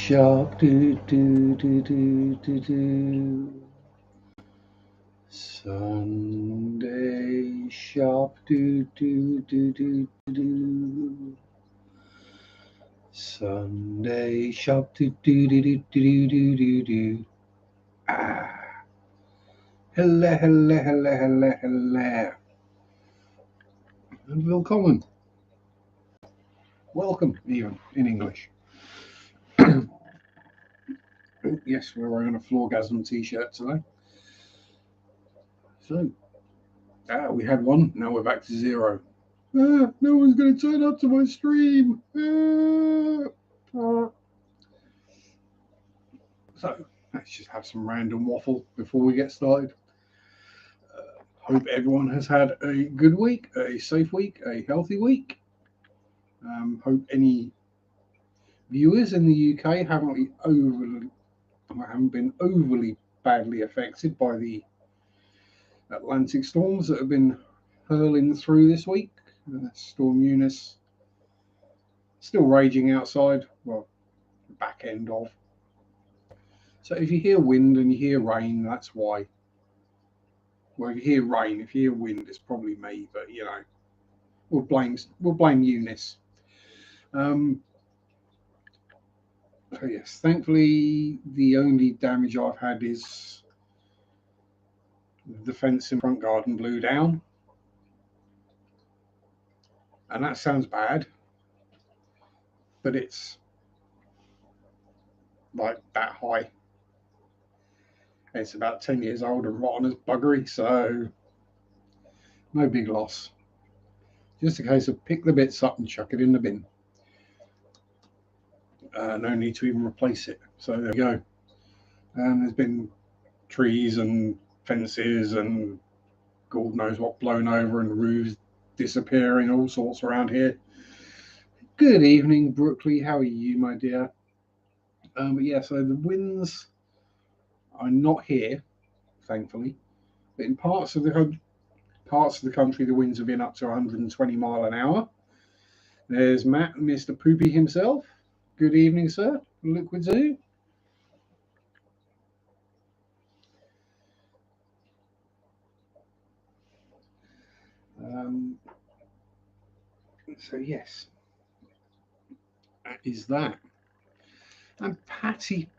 Sharpe, do do do do do do. Sunday, sharp, do do do do do. Sunday, sharp, do do do do do do do do. Ah, hello, hello, hello, hello, hello, and willkommen. Welcome, even in English. Yes, we're wearing a Floorgasm t-shirt today. So, we had one, now we're back to zero. No one's going to turn up to my stream. So, let's just have some random waffle before we get started. Hope everyone has had a good week, a safe week, a healthy week. Hope any viewers in the UK haven't been overly badly affected by the Atlantic storms that have been hurling through this week. Storm Eunice still raging outside, well, back end of. So if you hear wind and you hear rain, that's why. Well, if you hear rain, if you hear wind, it's probably me, but you know, we'll blame Eunice. So yes, thankfully the only damage I've had is the fence in front garden blew down. And that sounds bad, but it's like that high. It's about 10 years old and rotten as buggery, so no big loss. Just a case of pick the bits up and chuck it in the bin. No need to even replace it. So there we go. There's been trees and fences and God knows what blown over and roofs disappearing, all sorts around here. Good evening, Brooklyn. How are you, my dear? But yeah, so the winds are not here, thankfully. But in parts of the country, the winds have been up to 120 mile an hour. There's Matt, Mr. Poopy himself. Good evening, sir. Liquid Zoo. So yes, that is that. And Patty,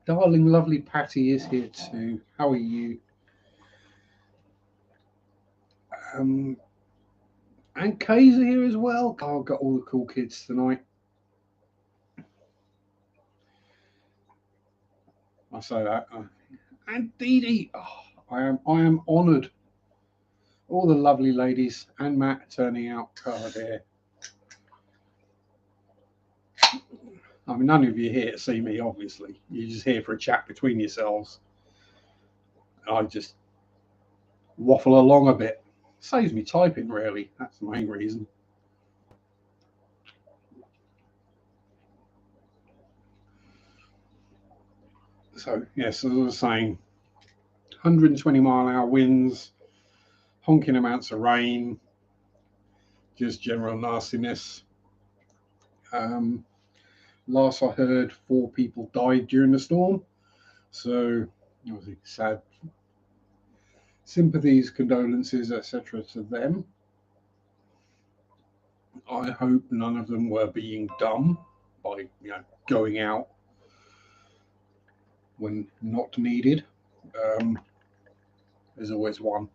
darling, lovely Patty is here too. How are you? And Kay's here as well. Oh, I've got all the cool kids tonight. I say that. And Dee Dee. Oh, I am honoured. All the lovely ladies and Matt turning out. Oh dear. I mean, none of you here to see me, obviously. You're just here for a chat between yourselves. I just waffle along a bit. Saves me typing, really. That's the main reason. So, yes, as I was saying, 120 mile an hour winds, honking amounts of rain, just general nastiness. Last I heard, 4 people died during the storm. So, obviously, sad sympathies, condolences, etc. to them. I hope none of them were being dumb by, going out when not needed. There's always one.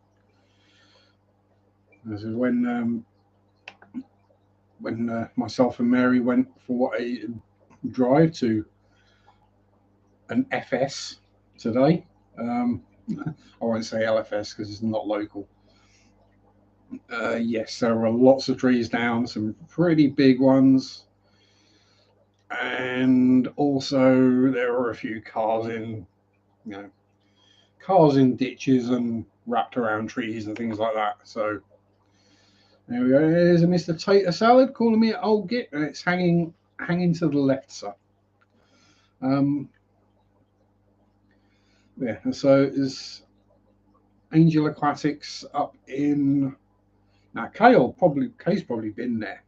This is when myself and Mary went for a drive to an FS today. I won't say LFS because it's not local. Yes, there were lots of trees down, some pretty big ones. And also there were a few cars in ditches and wrapped around trees and things like that. So there we go. There's a Mr. Tater Salad calling me an old git, and it's hanging to the left, sir. Yeah, so is Angel Aquatics up in now. Kay's probably been there.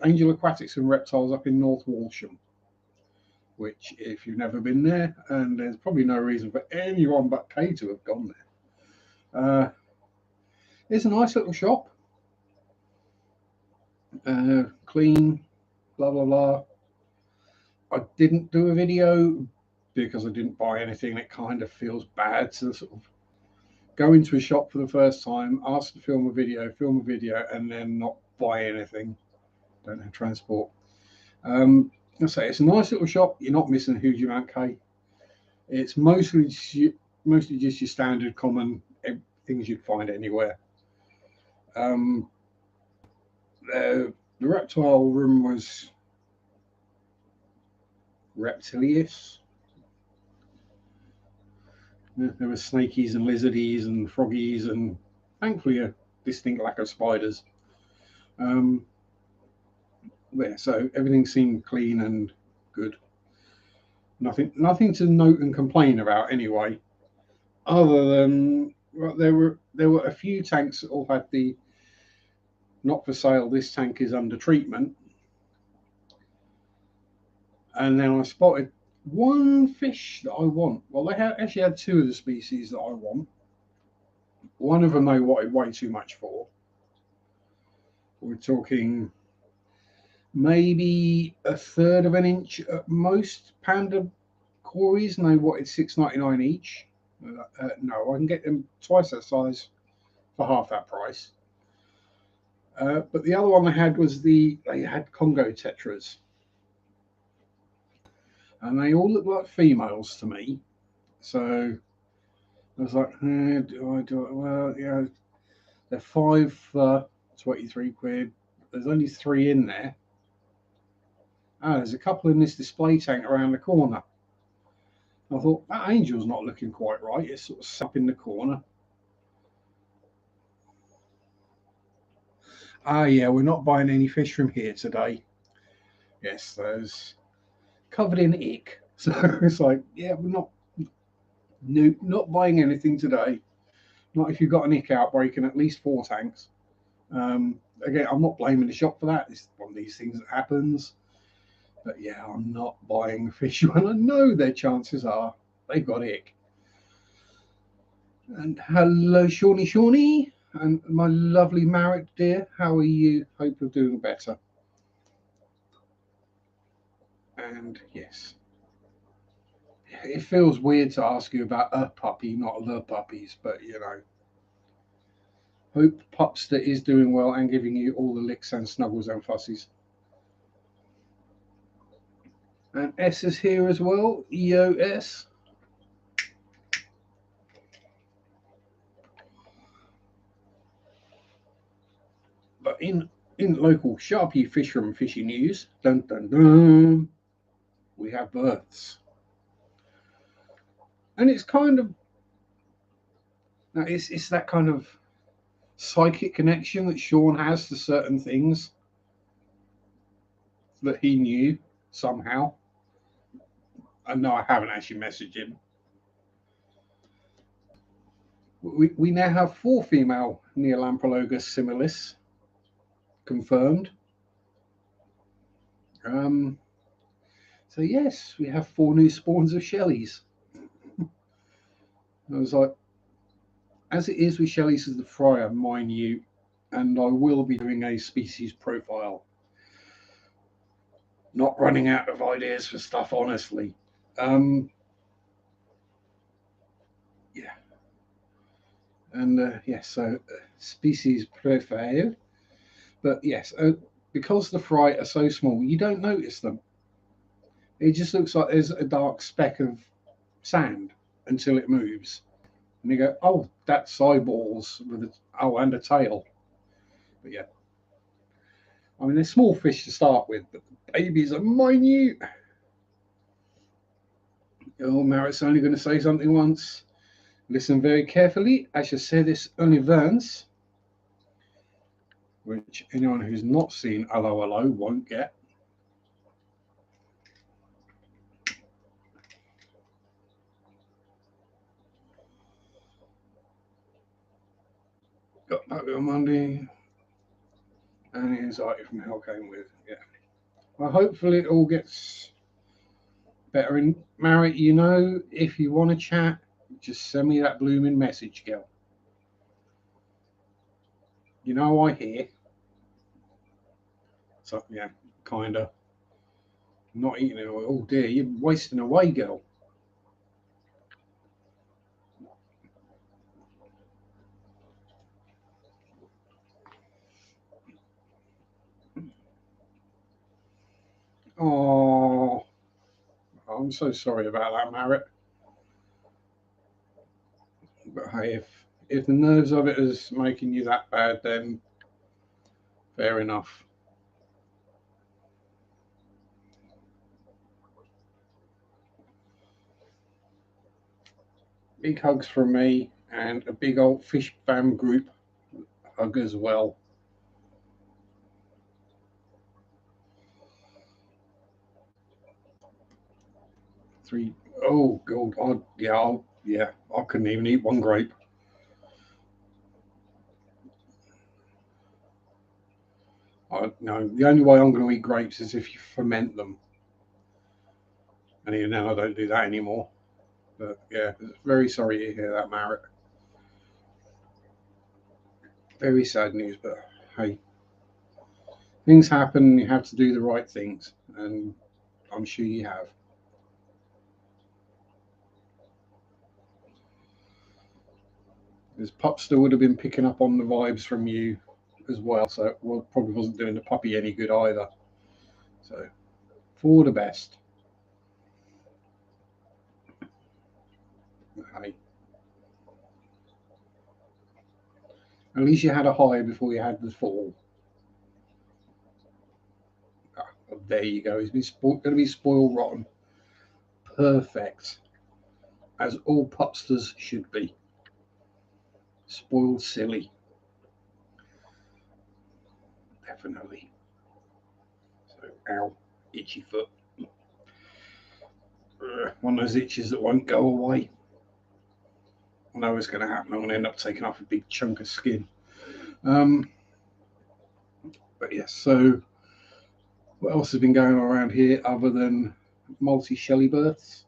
Angel Aquatics and Reptiles up in North Walsham. which if you've never been there, and there's probably no reason for anyone but Kay to have gone there. It's a nice little shop, clean, blah blah blah. I didn't do a video because I didn't buy anything. It kind of feels bad to sort of go into a shop for the first time, ask to film a video, and then not buy anything. Don't have transport. I say it's a nice little shop. You're not missing a huge amount, Kay. It's mostly just your standard common things you'd find anywhere. The reptile room was reptilious. There were snakies and lizardies and froggies, and thankfully a distinct lack of spiders. Yeah, so everything seemed clean and good. Nothing to note and complain about anyway. Other than there were a few tanks that all had the not for sale. This tank is under treatment. And then I spotted one fish that I want. Well, they actually had two of the species that I want. One of them they wanted way too much for. We're talking maybe a third of an inch at most panda cories, and they wanted $6.99 each. No, I can get them twice that size for half that price. But the other one they had was they had Congo tetras. And they all look like females to me. So I was like, do I do it? Well, yeah, they're 5 for 23 quid. There's only 3 in there. There's a couple in this display tank around the corner. I thought, that angel's not looking quite right. It's sort of up in the corner. Yeah, we're not buying any fish from here today. Yes, there's covered in ick. So it's like, yeah, we're not buying anything today. Not if you've got an ick outbreak in at least 4 tanks. Again, I'm not blaming the shop for that. It's one of these things that happens. But yeah, I'm not buying fish when I know their chances are they've got ick. And hello, Shawnee, and my lovely Marek dear. How are you? Hope you're doing better. And yes, it feels weird to ask you about a puppy, not the puppies, but you know. Hope Pupster is doing well and giving you all the licks and snuggles and fussies. And S is here as well. EOS. But in local Sharpe fisherman fishing news, dun dun dun, we have births. And it's kind of it's that kind of psychic connection that Sean has to certain things that he knew somehow. And no, I haven't actually messaged him. We now have 4 female Neolamprologus similis confirmed. So yes, we have 4 new spawns of Shelleys. I was like, as it is with Shelleys as the Fryer, minute, and I will be doing a species profile. Not running out of ideas for stuff, honestly. Yeah. And yes, so species profile. But yes, because the fry are so small, you don't notice them. It just looks like there's a dark speck of sand until it moves. And you go, oh, that's eyeballs with and a tail. But yeah. I mean, they're small fish to start with, but the babies are minute. Oh, Marek's only going to say something once. Listen very carefully. I shall say this only once, which anyone who's not seen Hello Hello won't get. Got that on Monday. And anxiety from hell came with, yeah. Well, hopefully it all gets better in Marriott, you know, if you want to chat, just send me that blooming message, girl. You know I hear. So yeah, kinda. Not eating it. Oh dear, you're wasting away, girl. Oh, I'm so sorry about that, Marriott. But hey, if the nerves of it is making you that bad, then fair enough. Big hugs from me and a big old fish fam group hug as well. Three. Oh god. Yeah. I couldn't even eat one grape. No, the only way I'm going to eat grapes is if you ferment them, and even then I don't do that anymore. But yeah, very sorry to hear that, Marek. Very sad news, but hey, things happen. You have to do the right things, and I'm sure you have. Because Pupster would have been picking up on the vibes from you as well, so it probably wasn't doing the puppy any good either. So, for the best. Hey, at least you had a high before you had the fall. Ah, well, there you go. He's been going to be spoiled rotten. Perfect, as all pupsters should be. Spoiled silly, definitely. So, ow, itchy foot. One of those itches that won't go away. I know it's going to happen. I'm going to end up taking off a big chunk of skin. Um, but yes, so what else has been going on around here other than multi Shelly births?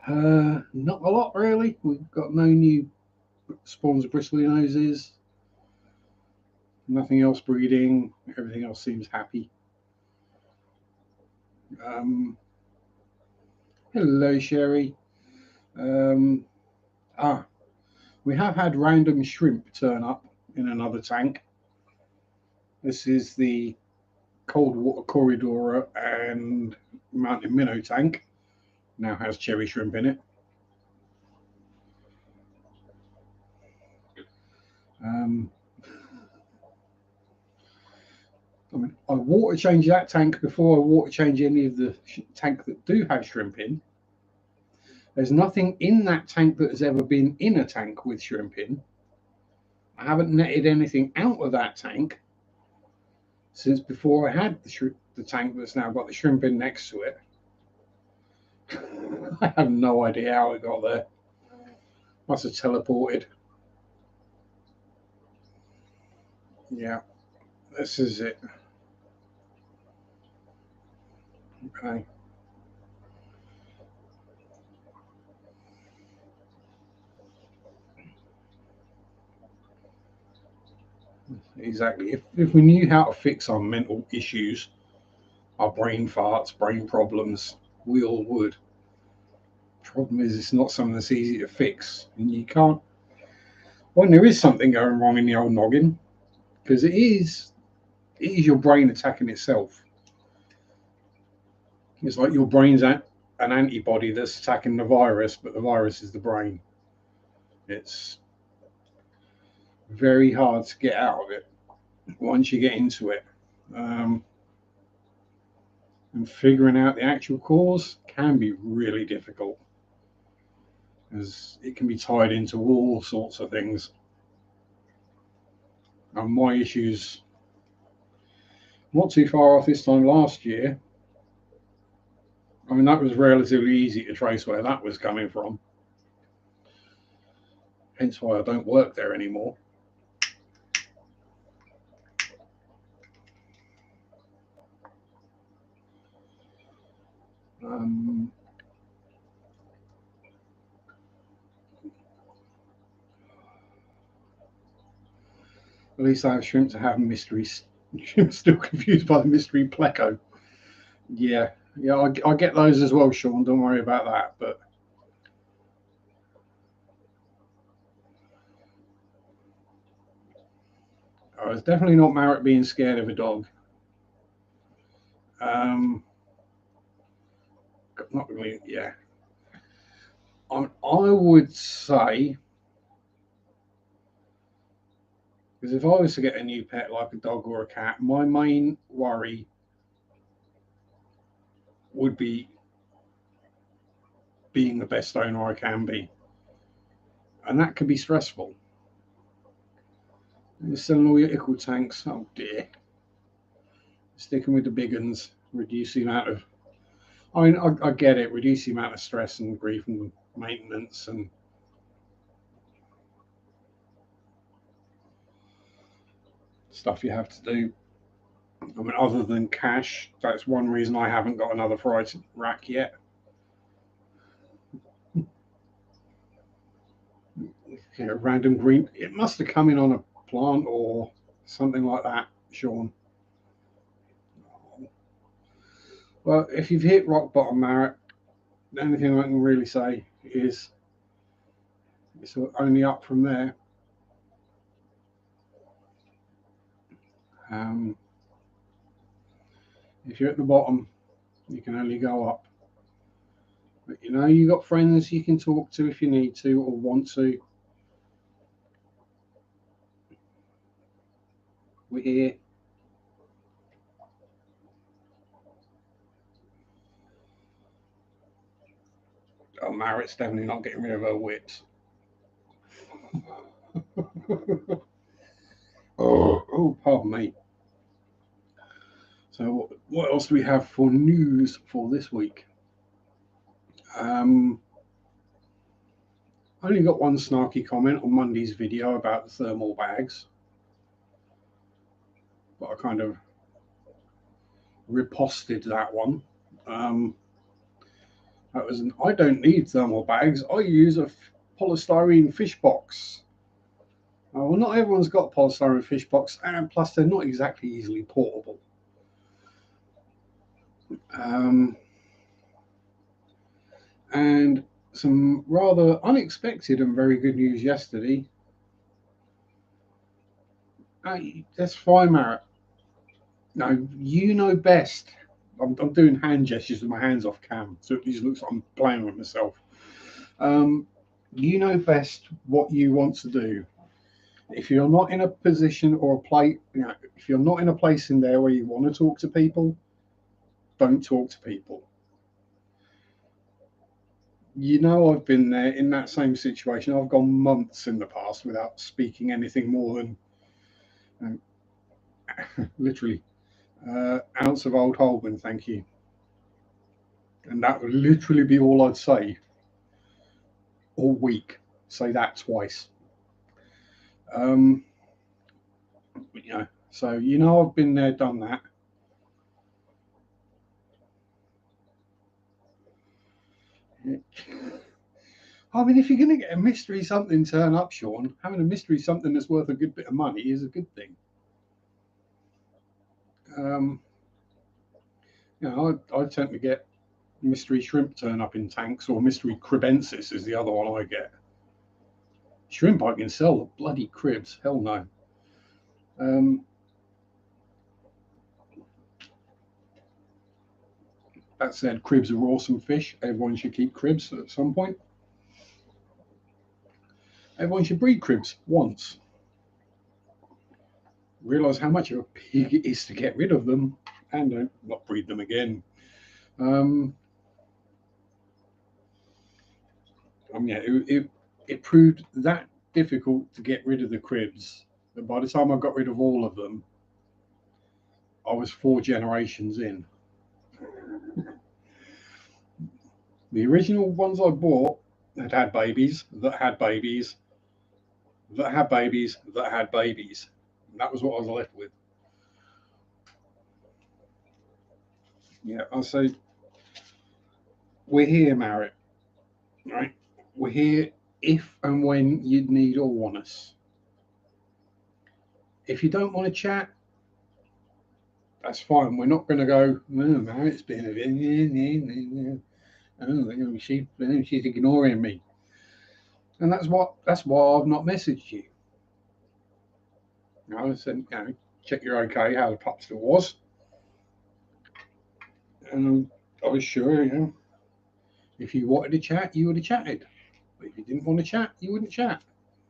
Not a lot really. We've got no new spawns of bristly noses. Nothing else breeding. Everything else seems happy. Um, Hello, Sherry. Um, ah, we have had random shrimp turn up in another tank. This is the cold water corridor and mountain minnow tank. Now has cherry shrimp in it. Um, I water change that tank before I water change any of the tank that do have shrimp in. There's nothing in that tank that has ever been in a tank with shrimp in. I haven't netted anything out of that tank since before I had the tank that's now got the shrimp in next to it. I have no idea how it got there. Must have teleported. Yeah, this is it. Okay. Exactly. If we knew how to fix our mental issues, our brain farts, brain problems, we all would. Problem is, it's not something that's easy to fix, and you can't. When there is something going wrong in the old noggin, because it is your brain attacking itself. It's like your brain's an antibody that's attacking the virus, but the virus is the brain. It's very hard to get out of it once you get into it. Um, and figuring out the actual cause can be really difficult, as it can be tied into all sorts of things. And my issues, not too far off this time last year, I mean, that was relatively easy to trace where that was coming from. Hence why I don't work there anymore. At least I have shrimp to have mysteries. I'm still confused by the mystery pleco. Yeah, yeah, I get those as well, Sean. Don't worry about that. But it's definitely not Marek being scared of a dog. Not really. Yeah, I would say, because if I was to get a new pet like a dog or a cat, my main worry would be being the best owner I can be, and that can be stressful. You're selling all your ickle tanks. Oh dear. Sticking with the big uns, reduce the amount of. I mean, I get it. Reduce the amount of stress and grief and maintenance and stuff you have to do. I mean, other than cash, that's one reason I haven't got another fried rack yet. You know, random green. It must have come in on a plant or something like that, Sean. Well, if you've hit rock bottom, Marek, the only thing I can really say is it's only up from there. Um, if you're at the bottom, you can only go up. But you know, you got friends you can talk to if you need to or want to. We're here. Oh, Maret's definitely not getting rid of her whips. Oh, pardon me. So, what else do we have for news for this week? I only got one snarky comment on Monday's video about the thermal bags, but I kind of riposted that one. That was I don't need thermal bags. I use a polystyrene fish box. Well, not everyone's got a polystyrene fish box, and plus they're not exactly easily portable. And some rather unexpected and very good news yesterday. That's fine, Marat. No, you know best. I'm doing hand gestures with my hands off cam, so it just looks like I'm playing with myself. You know best what you want to do. If you're not in a position or a place, if you're not in a place in there where you want to talk to people, don't talk to people. You know, I've been there in that same situation. I've gone months in the past without speaking anything more than literally ounce of old Holborn, thank you. And that would literally be all I'd say all week. Say that twice. So I've been there, done that. I mean, if you're going to get a mystery something turn up, Sean, having a mystery something that's worth a good bit of money is a good thing. I tend to get mystery shrimp turn up in tanks, or mystery cribensis is the other one I get. Shrimp I can sell, the bloody cribs, hell no. That said, cribs are awesome fish. Everyone should keep cribs at some point. Everyone should breed cribs once. Realize how much of a pig it is to get rid of them, and don't not breed them again. It proved that difficult to get rid of the cribs that by the time I got rid of all of them, I was 4 generations in. The original ones I bought had babies that had babies that had babies that had babies. And that was what I was left with. Yeah, I say we're here, Marit. Right? We're here if and when you'd need or want us. If you don't want to chat, that's fine. We're not going to go, no, it's been a oh, she's ignoring me. And that's why I've not messaged you. I said, check you're okay, how the pup still was. And I was sure, if you wanted to chat, you would have chatted. But if you didn't want to chat, you wouldn't chat.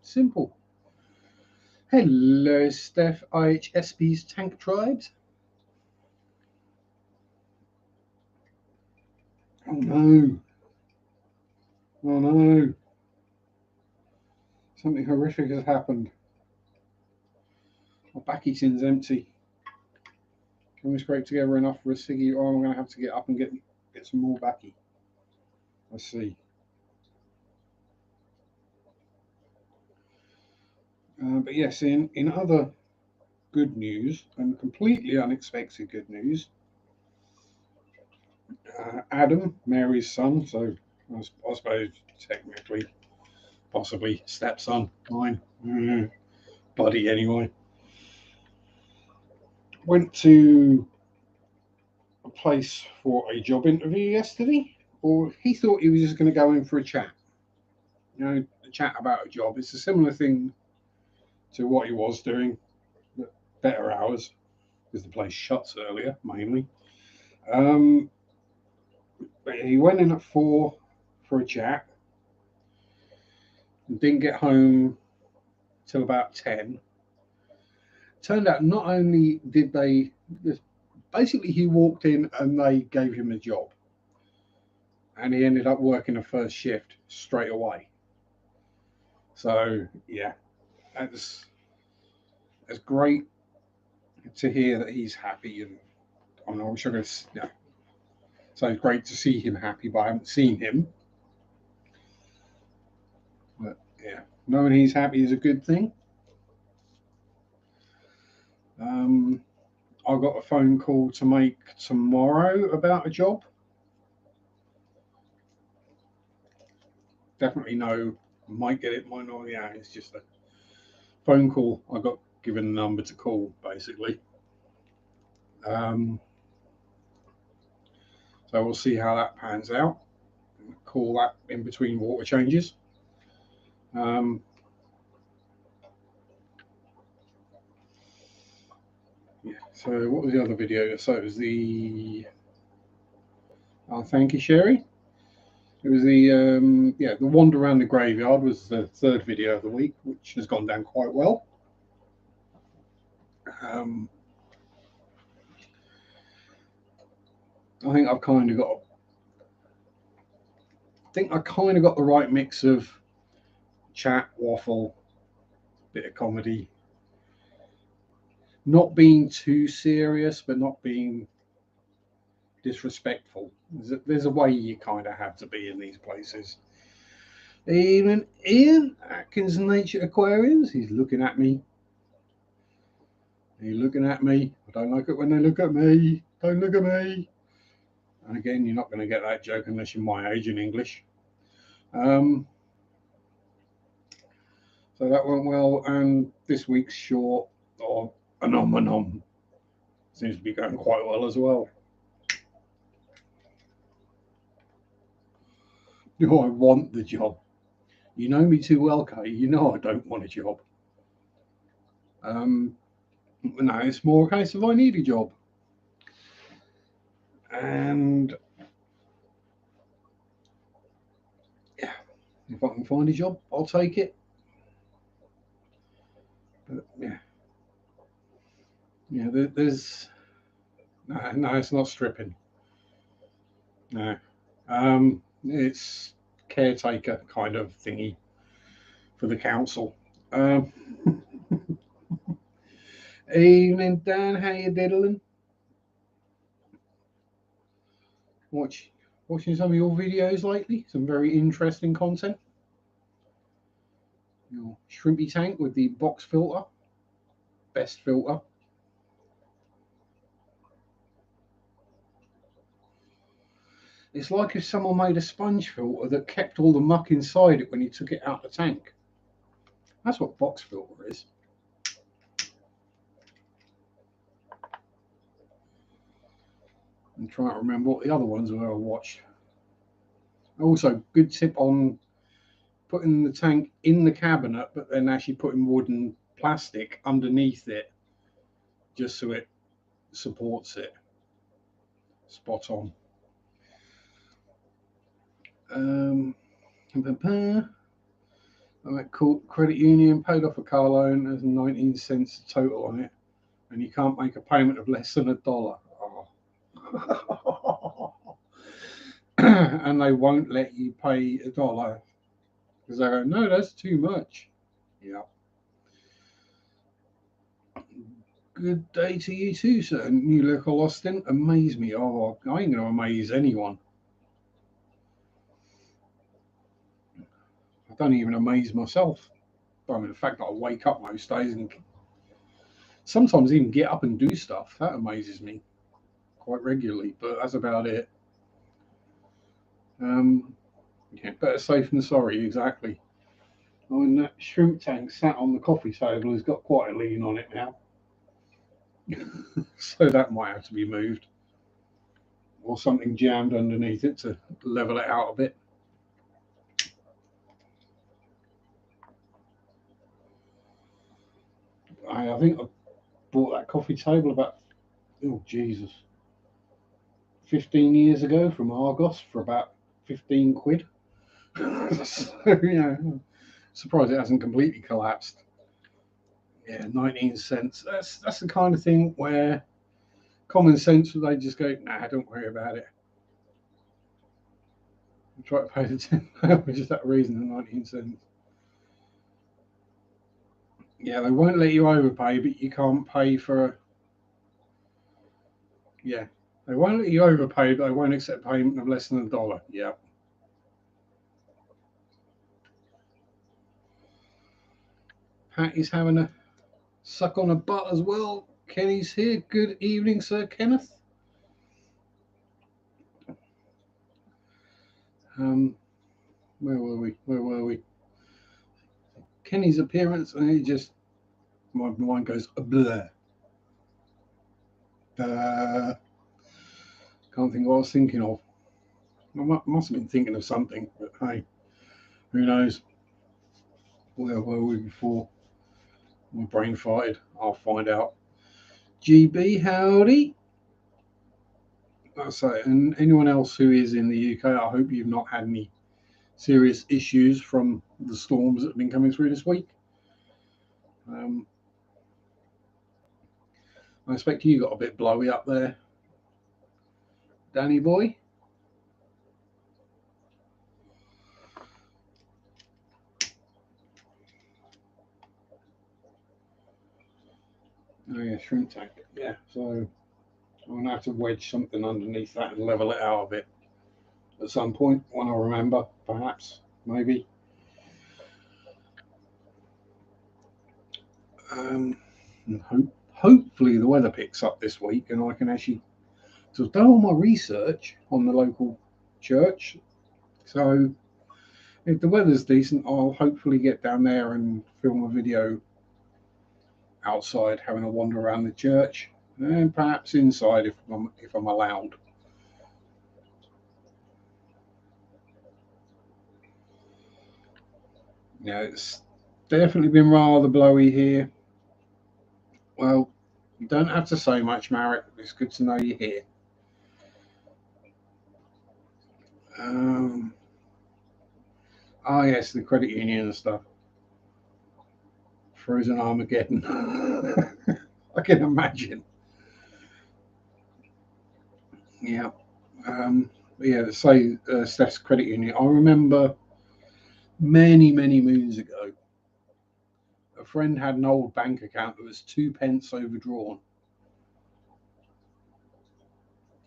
Simple. Hello, Steph IHSP's Tank Tribes. Oh no. Oh no. Something horrific has happened. My backy tin's empty. Can we scrape together enough for a ciggy, or I'm going to have to get up and get some more backy? Let's see. But yes, in other good news, and completely unexpected good news, Adam, Mary's son, so I suppose technically, possibly stepson, mine, buddy anyway, went to a place for a job interview yesterday, or he thought he was just going to go in for a chat. A chat about a job. It's a similar thing to what he was doing, but better hours, because the place shuts earlier, mainly. But he went in at 4 for a chat and didn't get home till about 10. Turned out not only did they, basically he walked in and they gave him a job. And he ended up working a first shift straight away. So, yeah, that's great to hear that he's happy. And I'm not sure it's, so it's great to see him happy, but I haven't seen him. But, yeah, knowing he's happy is a good thing. I got a phone call to make tomorrow about a job. Definitely no, might get it, might not. Yeah, it's just a phone call. I got given a number to call, basically. So we'll see how that pans out. Call that in between water changes. Yeah. So what was the other video? So it was the thank you, Sherry. It was the the wander around the graveyard was the third video of the week, which has gone down quite well. I think I've kind of got. I think I kind of got the right mix of chat, waffle, bit of comedy, not being too serious, but not being disrespectful. There's a way you kind of have to be in these places. Even Ian Atkins Nature Aquariums, he's looking at me. He's looking at me. I don't like it when they look at me. Don't look at me. And again, you're not going to get that joke unless you're my age in English. So that went well. And this week's short, or Anom, seems to be going quite well as well. Do I want the job? You know me too well, Kay. You know I don't want a job. No, it's more a case of I need a job. And yeah, if I can find a job, I'll take it. But yeah, there's no, it's not stripping. No, it's caretaker kind of thingy for the council. Evening, Dan. How you diddling? Watching some of your videos lately. Some very interesting content. Your shrimpy tank with the box filter, best filter. It's like if someone made a sponge filter that kept all the muck inside it when you took it out of the tank. That's what box filter is. I'm trying to remember what the other ones were I watched. Also, good tip on putting the tank in the cabinet, but then actually putting wood and plastic underneath it, just so it supports it. Spot on. I'm at credit union, paid off a car loan, there's 19 cents total on it, and you can't make a payment of less than $1. Oh. And they won't let you pay $1 because they go, no, that's too much. Yeah. Good day to you too, sir. New look I lost in. Amaze me. Oh, I ain't gonna amaze anyone. I don't even amaze myself. I mean, the fact that I wake up most days and sometimes even get up and do stuff, that amazes me quite regularly, but that's about it. Yeah, better safe than sorry, exactly. I mean, that shrimp tank sat on the coffee table has got quite a lean on it now. So that might have to be moved. Or something jammed underneath it to level it out a bit. I think I bought that coffee table about, oh Jesus, 15 years ago from Argos for about 15 quid. So, surprised it hasn't completely collapsed. Yeah, 19 cents. That's the kind of thing where common sense, they just go, nah, don't worry about it. Try to pay the 10 for just that reason, the 19 cents. Yeah, they won't let you overpay, but you can't pay for. Yeah, they won't let you overpay, but they won't accept payment of less than $1. Yeah. Patty's having a suck on a butt as well. Kenny's here. Good evening, Sir Kenneth. Where were we? Kenny's appearance, and it just, my mind goes a blur. Can't think what I was thinking of. I must have been thinking of something, but hey, who knows? Where were we before? My brain farted. I'll find out. GB, howdy. I say, and anyone else who is in the UK, I hope you've not had any serious issues from the storms that have been coming through this week. I expect you got a bit blowy up there, Danny boy. Oh yeah, shrimp tank. Yeah, so I'm gonna have to wedge something underneath that and level it out a bit at some point when I remember, perhaps, maybe. And hopefully the weather picks up this week and I can actually. So I've done all my research on the local church, so if the weather's decent, I'll hopefully get down there and film a video outside, having a wander around the church, and perhaps inside if I'm allowed. Yeah, it's definitely been rather blowy here. Well, you don't have to say much, Marek. It's good to know you're here. Yes, the credit union and stuff. Frozen Armageddon. I can imagine. Yeah. Yeah, say Steph's credit union. I remember many moons ago, a friend had an old bank account that was 2 pence overdrawn.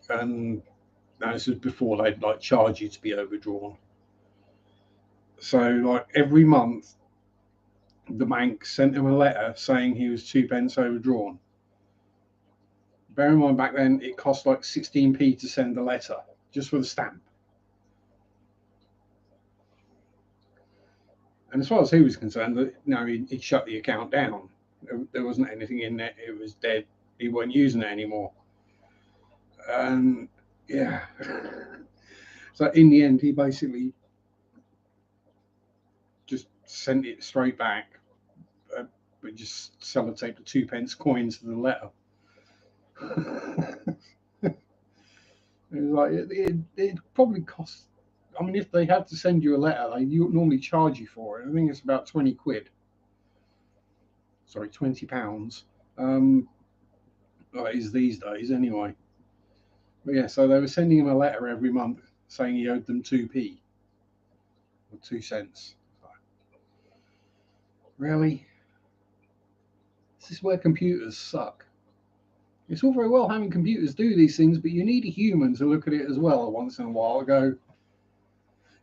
And this was before they'd like charge you to be overdrawn. So like every month, the bank sent him a letter saying he was 2 pence overdrawn. Bear in mind back then it cost like 16p to send the letter just for the stamp. And as far as he was concerned, he'd shut the account down. There wasn't anything in there. It was dead. He wasn't using it anymore. And Yeah. So in the end, he basically just sent it straight back, but just sellotaped the 2p coins to the letter. It was like it probably costs. I mean, if they had to send you a letter, they normally charge you for it. I think it's about 20 quid. Sorry, £20. Well, it is these days anyway. But yeah, so they were sending him a letter every month saying he owed them 2p or 2 cents. Really? This is where computers suck. It's all very well having computers do these things, but you need a human to look at it as well once in a while. Go,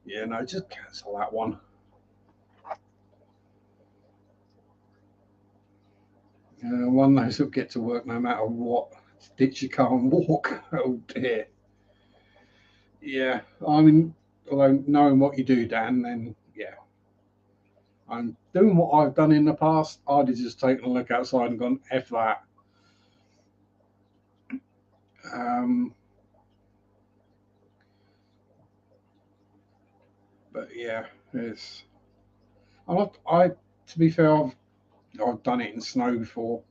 yeah, no, just cancel that one. One knows he'll get to work no matter what. Ditch your car and walk. Oh dear. Yeah, I mean, although knowing what you do, Dan, then yeah, I'm doing what I've done in the past. I'd have just taken a look outside and gone, F that. Um, but yeah, it's. To be fair, I've done it in snow before,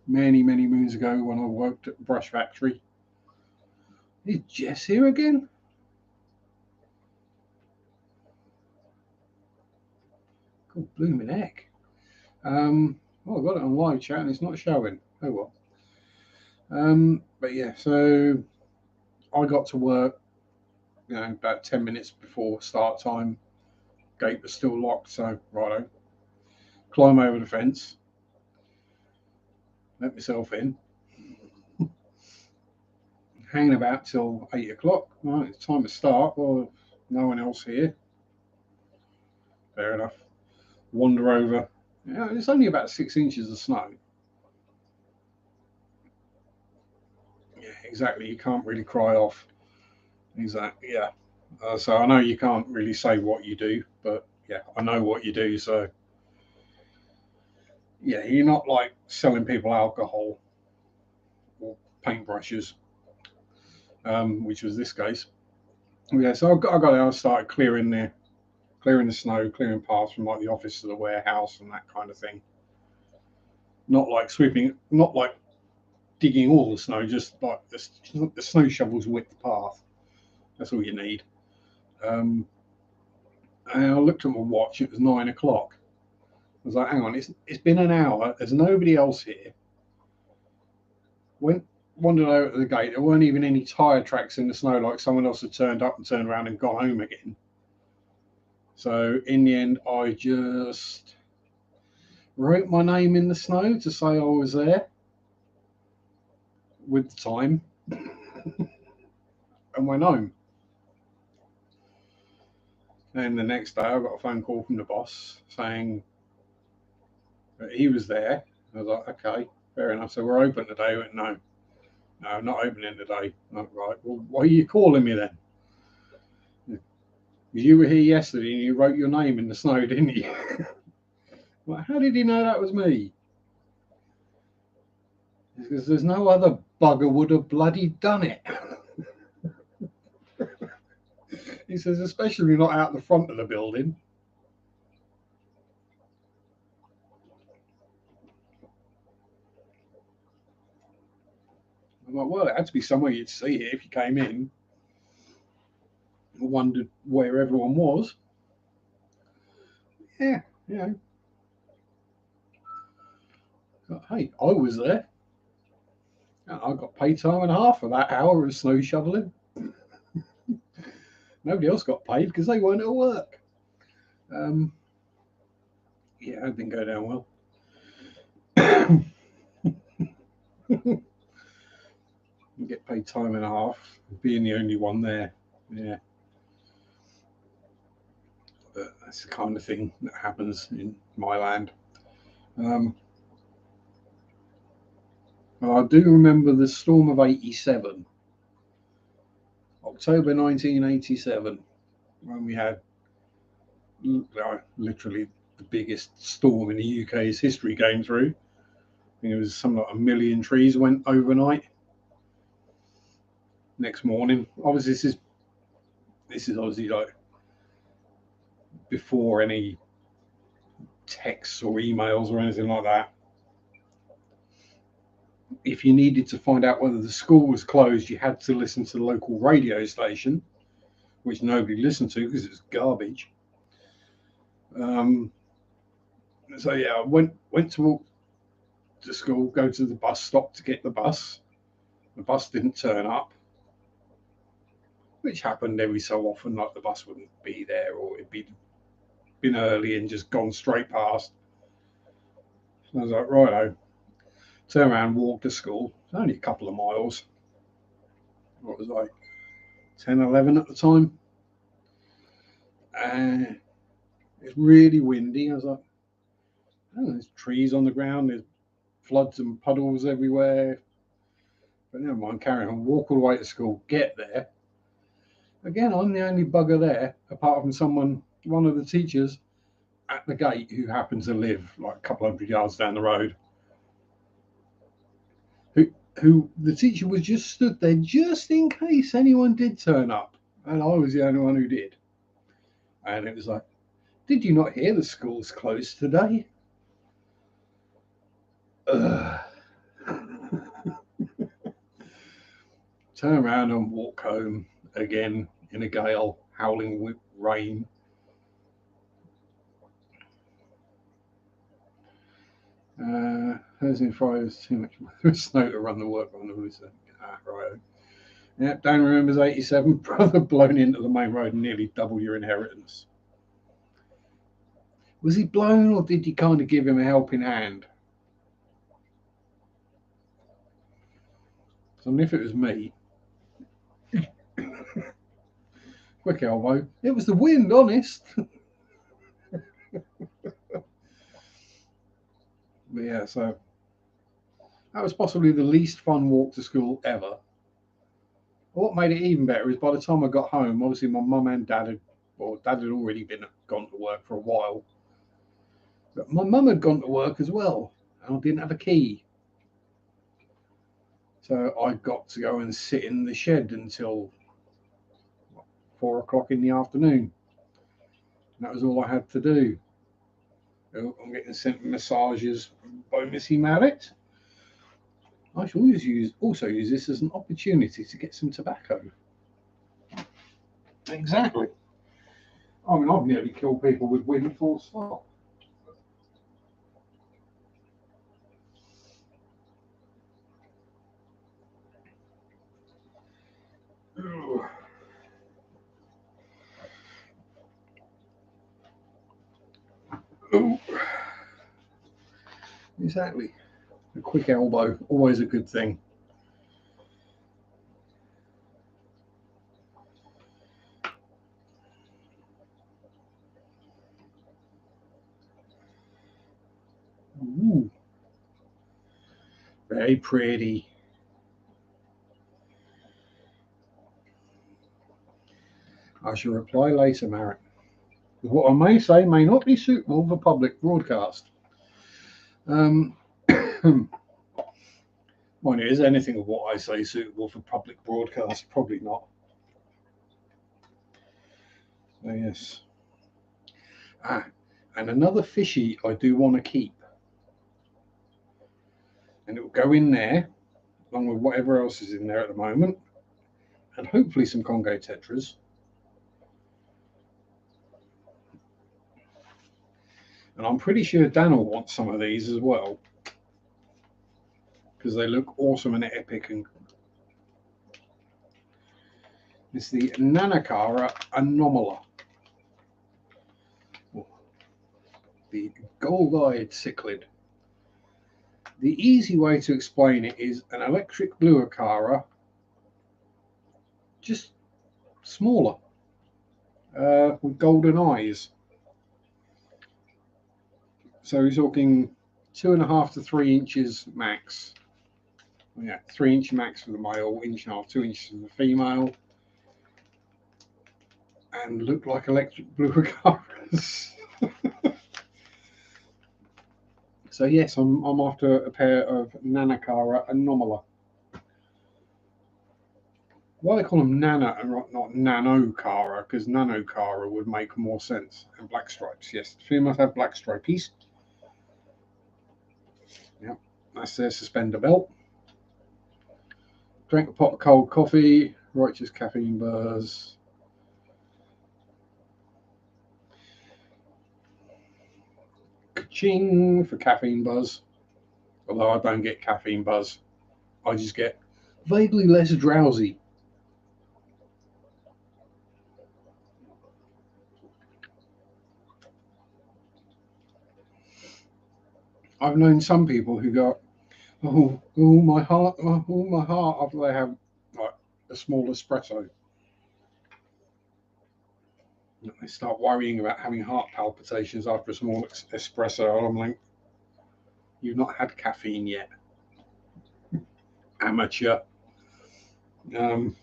many moons ago when I worked at the brush factory. Is Jess here again? God, blooming heck. Well, I got it on live chat and it's not showing. Oh well. But yeah, so I got to work, about 10 minutes before start time. Gate was still locked, so righto. Climb over the fence, let myself in, hanging about till 8 o'clock. Right, it's time to start. Well, no one else here. Fair enough. Wander over. Yeah, it's only about 6 inches of snow. Yeah, exactly. You can't really cry off. Exactly. Yeah. So I know you can't really say what you do, but yeah, I know what you do. So yeah, you're not like selling people alcohol or paintbrushes, which was this case. Yeah, so I got out and started clearing the snow, clearing paths from like the office to the warehouse and that kind of thing. Not like sweeping, not like digging all the snow, just like the snow shovels width the path. That's all you need. And I looked at my watch. It was 9 o'clock. I was like, hang on, it's been an hour. There's nobody else here. Wandered over to the gate. There weren't even any tire tracks in the snow. Like someone else had turned up and turned around and gone home again. So in the end, I just wrote my name in the snow to say I was there with the time and went home. And the next day, I got a phone call from the boss saying that he was there. I was like, okay, fair enough. So we're open today. I went, no, not opening today. Not right. Well, why are you calling me then? You were here yesterday and you wrote your name in the snow, didn't you? Well, how did he know that was me? Because there's no other bugger would have bloody done it. He says, especially not out the front of the building. I'm like, well, it had to be somewhere you'd see it if you came in. I wondered where everyone was. Yeah, yeah. Hey, I was there. I got paid time and a half for that hour of snow shoveling. Nobody else got paid because they weren't at work. Yeah, it didn't go down well. You get paid time and a half, being the only one there. Yeah. But that's the kind of thing that happens in my land. I do remember the storm of 87, October 1987, when we had literally the biggest storm in the UK's history going through. I think it was something like 1 million trees went overnight. next morning. Obviously, this is obviously like before any texts or emails or anything like that. If you needed to find out whether the school was closed, you had to listen to the local radio station, which nobody listened to because it's garbage. So yeah, I went to walk to school, go to the bus stop to get the bus. The bus didn't turn up, which happened every so often. Like the bus wouldn't be there, or it'd been early and just gone straight past. So I was like, righto. Turn around, walk to school. It's only a couple of miles. What was I, 10, 11 at the time? And it's really windy. I was like, oh, there's trees on the ground. There's floods and puddles everywhere. But never mind, carry on. Walk all the way to school. Get there. Again, I'm the only bugger there, apart from one of the teachers at the gate who happens to live like a couple hundred yards down the road. Who the teacher was just stood there just in case anyone did turn up, and I was the only one who did. And it was like, did you not hear the school's closed today? Ugh. Turn around and walk home again in a gale, howling with rain. Thursday and Friday was too much snow to run the work on. Right. Yeah, down remembers 87, brother blown into the main road and nearly double your inheritance. Was he blown, or did you kind of give him a helping hand? So if it was me, quick elbow. It was the wind, honest. But yeah, so that was possibly the least fun walk to school ever. What made it even better is by the time I got home, obviously my mum and dad had already gone to work for a while. But my mum had gone to work as well, and I didn't have a key. So I got to go and sit in the shed until 4 o'clock in the afternoon. And that was all I had to do. I'm getting sent massages by Missy Marriott. I should also use this as an opportunity to get some tobacco. Exactly. I mean, I've nearly killed people with wind full stop. Ooh. Exactly. A quick elbow, always a good thing. Ooh. Very pretty. I shall reply later, Marek. What I may say may not be suitable for public broadcast. Mind you, is anything of what I say suitable for public broadcast? Probably not. So yes. And another fishy I do want to keep. And it will go in there, along with whatever else is in there at the moment. And hopefully some Congo Tetras. And I'm pretty sure Dan will want some of these as well, because they look awesome and epic. And it's the Nanakara Anomala, the gold-eyed cichlid. The easy way to explain it is an electric blue Akara, just smaller, with golden eyes. So we're talking 2.5 to 3 inches max. Yeah, 3 inch max for the male, 1.5 to 2 inches for the female, and look like electric blue Akaras. So yes, I'm after a pair of Nanakara Anomala. why they call them Nano and not Nano Cara, because Nano Cara would make more sense. And black stripes, yes. The females have black stripies. Yep, that's their suspender belt. Drank a pot of cold coffee, righteous caffeine buzz. Ka-ching for caffeine buzz. Although I don't get caffeine buzz, I just get vaguely less drowsy. I've known some people who go, oh my heart, oh my heart, after they have like a small espresso. They start worrying about having heart palpitations after a small espresso. And I'm like, you've not had caffeine yet, amateur. Then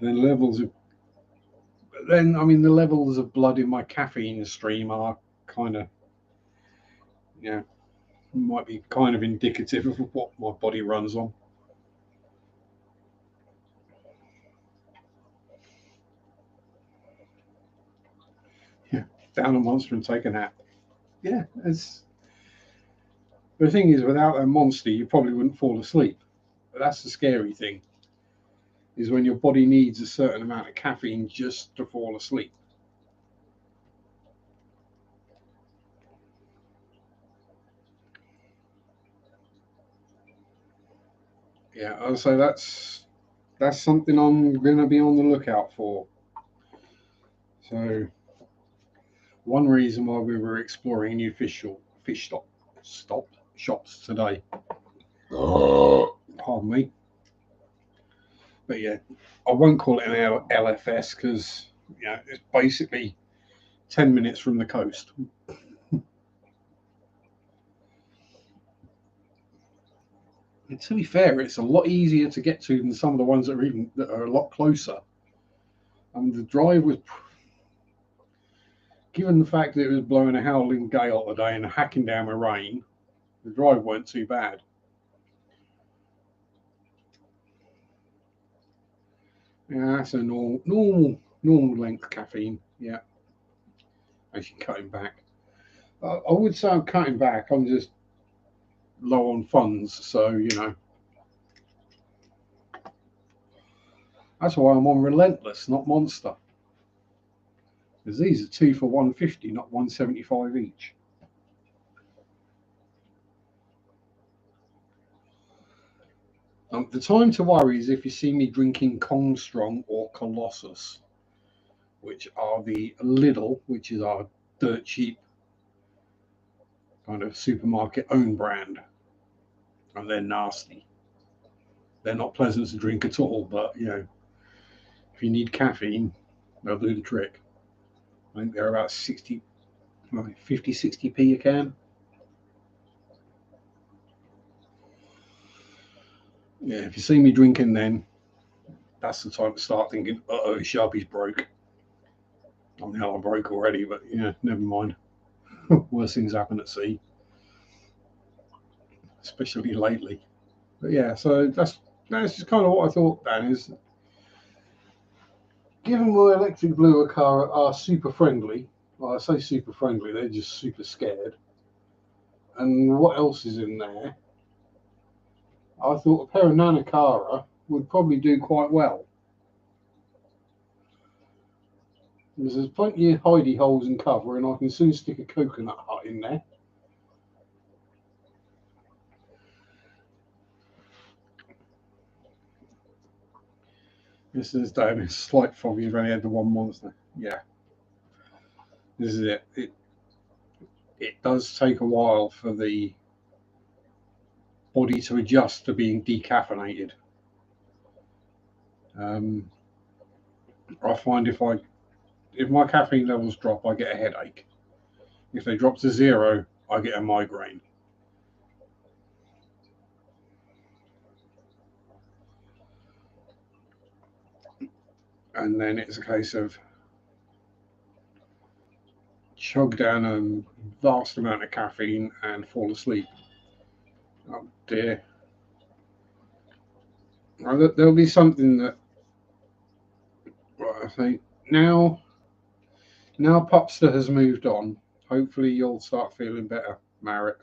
levels of, then I mean the levels of blood in my caffeine stream are kind of, yeah, might be kind of indicative of what my body runs on. Yeah, down a monster and take a nap. Yeah, it's the thing is, without a monster, you probably wouldn't fall asleep. But that's the scary thing, is when your body needs a certain amount of caffeine just to fall asleep. Yeah, so that's something I'm going to be on the lookout for. So one reason why we were exploring new fish shops today. Pardon me. But yeah, I won't call it an LFS because it's basically 10 minutes from the coast. And to be fair, it's a lot easier to get to than some of the ones that are a lot closer. And the drive was, given the fact that it was blowing a howling gale today and hacking down with rain, the drive weren't too bad. Yeah, that's a normal length caffeine. Yeah, actually cutting back. I would say I'm cutting back. I'm just low on funds, so that's why I'm on Relentless, not Monster. Because these are 2 for 150, not 175 each. The time to worry is if you see me drinking Kong Strong or Colossus, which are the Lidl, which is our dirt cheap kind of supermarket own brand, and they're nasty. They're not pleasant to drink at all, but if you need caffeine, they'll do the trick. I think they're about 50, 60p a can. Yeah, if you see me drinking, then that's the time to start thinking, uh-oh, Sharpe's broke. I mean, I'm broke already, but never mind. Worse things happen at sea, especially lately. But yeah, so that's just kind of what I thought, Dan, is given my electric blue Akara are super friendly, well, I say super friendly, they're just super scared. And what else is in there? I thought a pair of Nanakara would probably do quite well. Because there's plenty of hidey holes in cover, and I can soon stick a coconut hut in there. This is down a slight fog. You've only had the one monster. Yeah, this is it. It does take a while for the body to adjust to being decaffeinated. I find if my caffeine levels drop, I get a headache. If they drop to 0, I get a migraine. And then it's a case of chug down a vast amount of caffeine and fall asleep. Oh dear. Well, there'll be something that, well, I think now, now Popster has moved on. Hopefully, you'll start feeling better, Marek.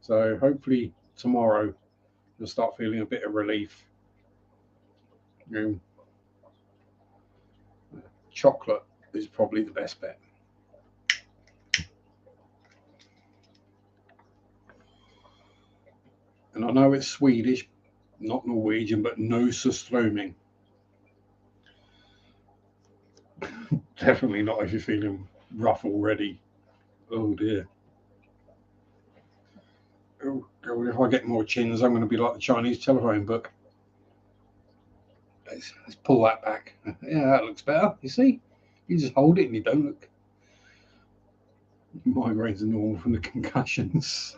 So hopefully tomorrow you'll start feeling a bit of relief. You know, chocolate is probably the best bet. And I know it's Swedish, not Norwegian, but no sustroming. Definitely not if you're feeling rough already. Oh dear. Oh, God, if I get more chins, I'm going to be like the Chinese telephone book. Let's pull that back. Yeah, that looks better. You see? You just hold it and you don't look. Migraines are normal from the concussions.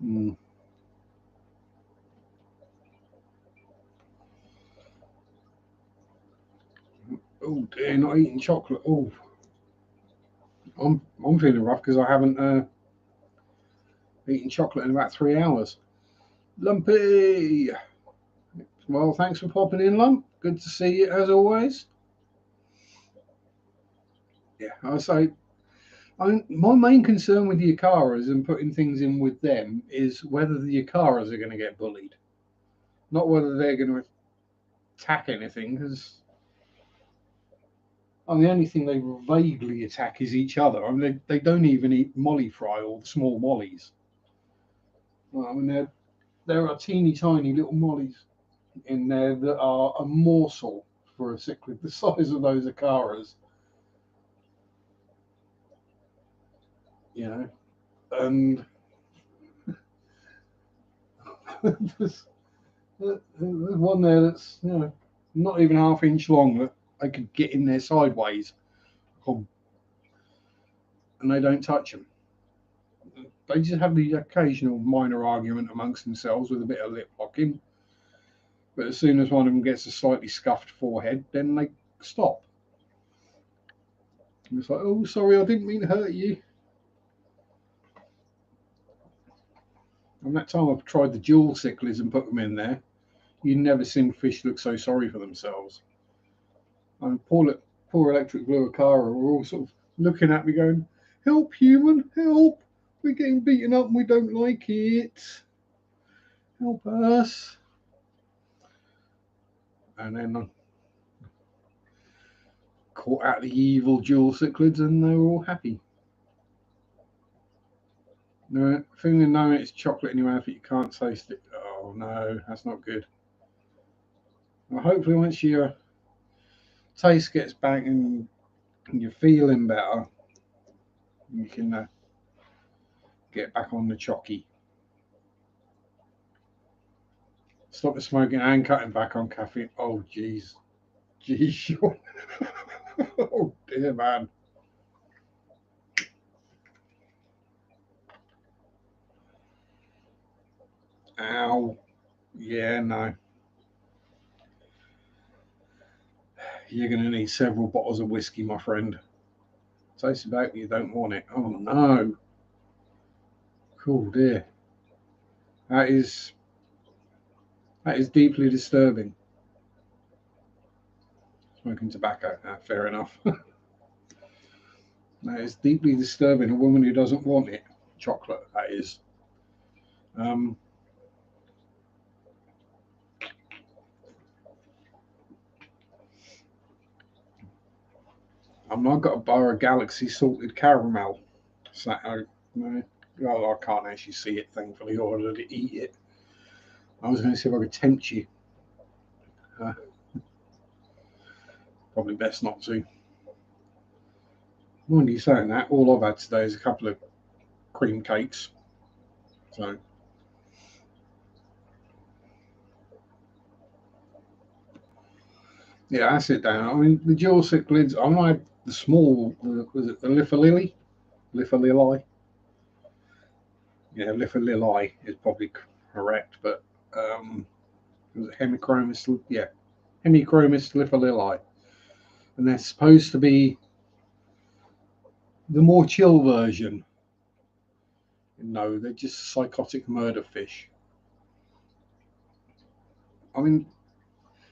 Mm. Oh dear, not eating chocolate. Oh, I'm feeling rough because I haven't eaten chocolate in about 3 hours. Lumpy. Well, thanks for popping in, Lump. Good to see you as always. Yeah, I say my main concern with the Yakaras and putting things in with them is whether the Yakaras are going to get bullied, not whether they're going to attack anything. Because the only thing they vaguely attack is each other. I mean, they don't even eat molly fry or the small mollies. I mean, there are teeny tiny little mollies in there that are a morsel for a cichlid the size of those Akaras, you know. And there's, there's one there that's not even half-inch long that they could get in there sideways, and they don't touch them. They just have the occasional minor argument amongst themselves with a bit of lip locking. But as soon as one of them gets a slightly scuffed forehead, then they stop. And it's like, oh, sorry, I didn't mean to hurt you. And that time I've tried the dual cichlids and put them in there, you never seen fish look so sorry for themselves. And poor electric blue Acara were all sort of looking at me going, help, human, help. We're getting beaten up and we don't like it. Help us. And then I caught out the evil dual cichlids and they were all happy. No, feeling knowing it's chocolate in your mouth but you can't taste it. Oh no, that's not good. Well, hopefully once your taste gets back and you're feeling better, you can get back on the chocky. Stop the smoking and cutting back on caffeine. Oh jeez, jeez. Oh dear, man. Ow. Yeah, no. You're going to need several bottles of whiskey, my friend. Taste it out, you don't want it. Oh no. Cool, dear. That is deeply disturbing. Smoking tobacco. Fair enough. That is deeply disturbing. A woman who doesn't want it. Chocolate, that is. Um, I've got a bar of Galaxy salted caramel. So, well, I can't actually see it, thankfully, or to eat it. I was going to see if I could tempt you. Uh, Probably best not to. Mind you saying that, all I've had today is a couple of cream cakes. So, yeah, that's it down. I mean, the dual cichlids, I might the small, was it the Lifalili? Lifalili? Yeah, Lifalili is probably correct, but was it Hemichromis? Yeah, Hemichromis Lifalili. And they're supposed to be the more chill version. No, they're just psychotic murder fish. I mean,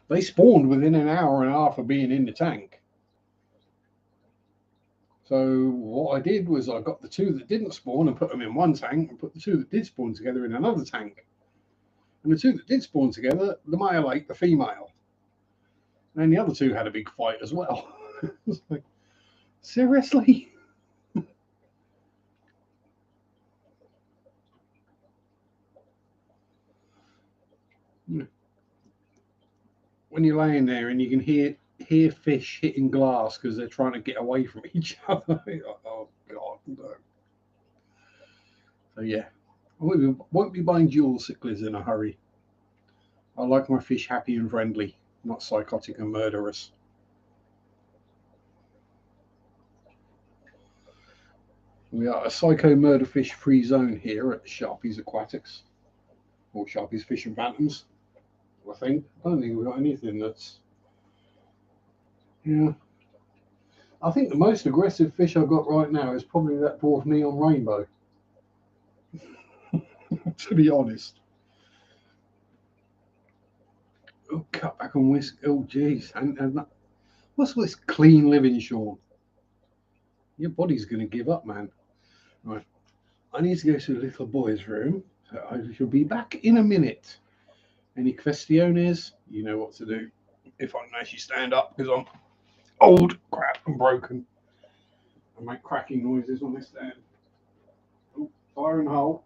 they spawned within an hour and a half of being in the tank. So what I did was I got the two that didn't spawn and put them in one tank, and put the two that did spawn together in another tank. And the two that did spawn together, the male ate the female. And then the other two had a big fight as well. It's like, seriously? When you're laying there and you can hear fish hitting glass because they're trying to get away from each other. Oh God, no. So yeah, I won't be buying dual cichlids in a hurry. I like my fish happy and friendly, not psychotic and murderous. We are a psycho murder fish free zone here at Sharpe's Aquatics, or Sharpe's Fish and Bantams. I think. I don't think we've got anything that's. Yeah. I think the most aggressive fish I've got right now is probably that dwarf neon rainbow. To be honest. Oh, cut back on whisk. Oh, jeez. And that, what's this clean living, Sean? Your body's going to give up, man. Right. I need to go to the little boy's room. So I shall be back in a minute. Any questiones? You know what to do. If I can actually stand up because I'm old, crap, and broken. I make cracking noises when I stand. Oh, fire and hole.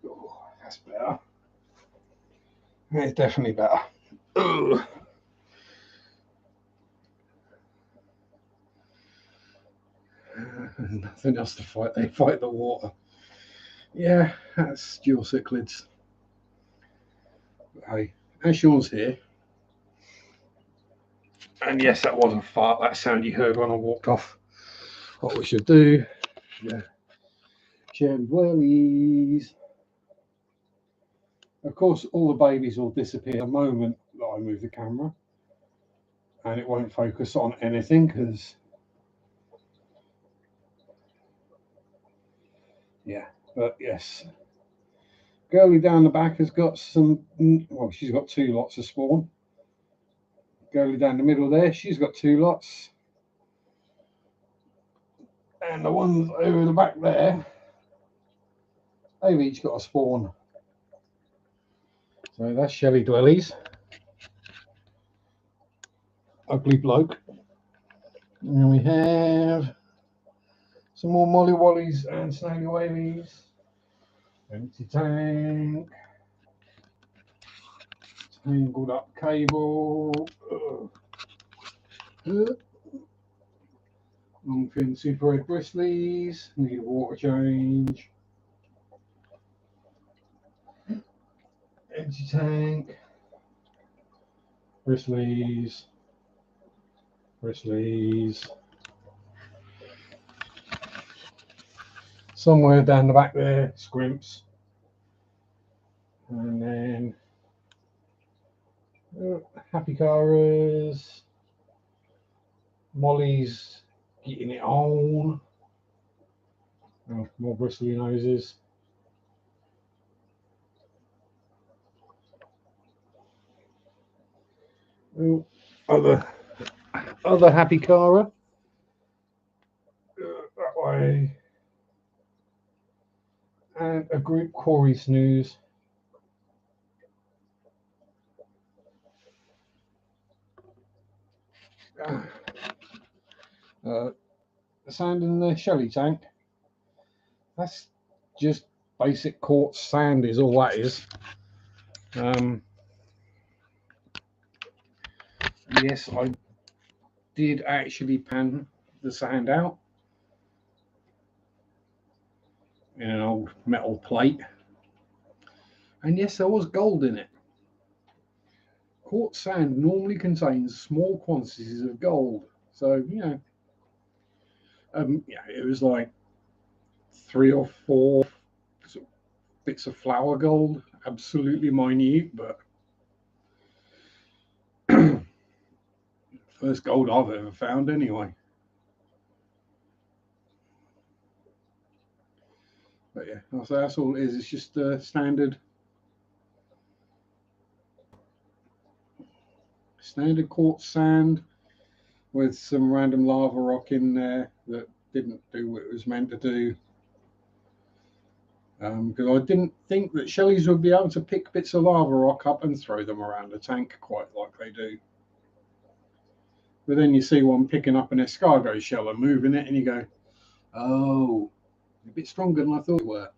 Oh, that's better. It's definitely better. Ugh. Nothing else to fight. They fight the water. Yeah, that's dual cichlids. Hey, as Sean's here, and yes, that wasn't fart. That sound you heard when I walked off. What we should do, yeah, share wellies. Of course, all the babies will disappear the moment that I move the camera, and it won't focus on anything because, yeah. But yes, girlie down the back has got some. Well, she's got two lots of spawn. Girlie down the middle there, she's got two lots. And the ones over the back there, they've each got a spawn. So that's Shelly Dwellies. Ugly bloke. And we have some more Molly Wallies and Snaily Whalies. Empty tank. Tangled up cable. Long fin super red bristlies. Need a water change. Empty tank. Bristlies. Bristlies. Somewhere down the back there, scrimps. And then happy caras. Molly's getting it on. Oh, more bristly noses. Oh, other happy Cara. That way. And a group Corey snooze. Sand in the Shelly tank. That's just basic quartz sand is all that is. Yes, I did actually pan the sand out in an old metal plate. And yes, there was gold in it. Quartz sand normally contains small quantities of gold. So, yeah, it was like 3 or 4 sort of bits of flour gold, absolutely minute, but first gold I've ever found anyway. But yeah, so that's all it is. It's just standard quartz sand with some random lava rock in there that didn't do what it was meant to do. Because I didn't think that Shelleys would be able to pick bits of lava rock up and throw them around the tank quite like they do. But then you see one picking up an escargot shell and moving it, and you go, oh, a bit stronger than I thought they were.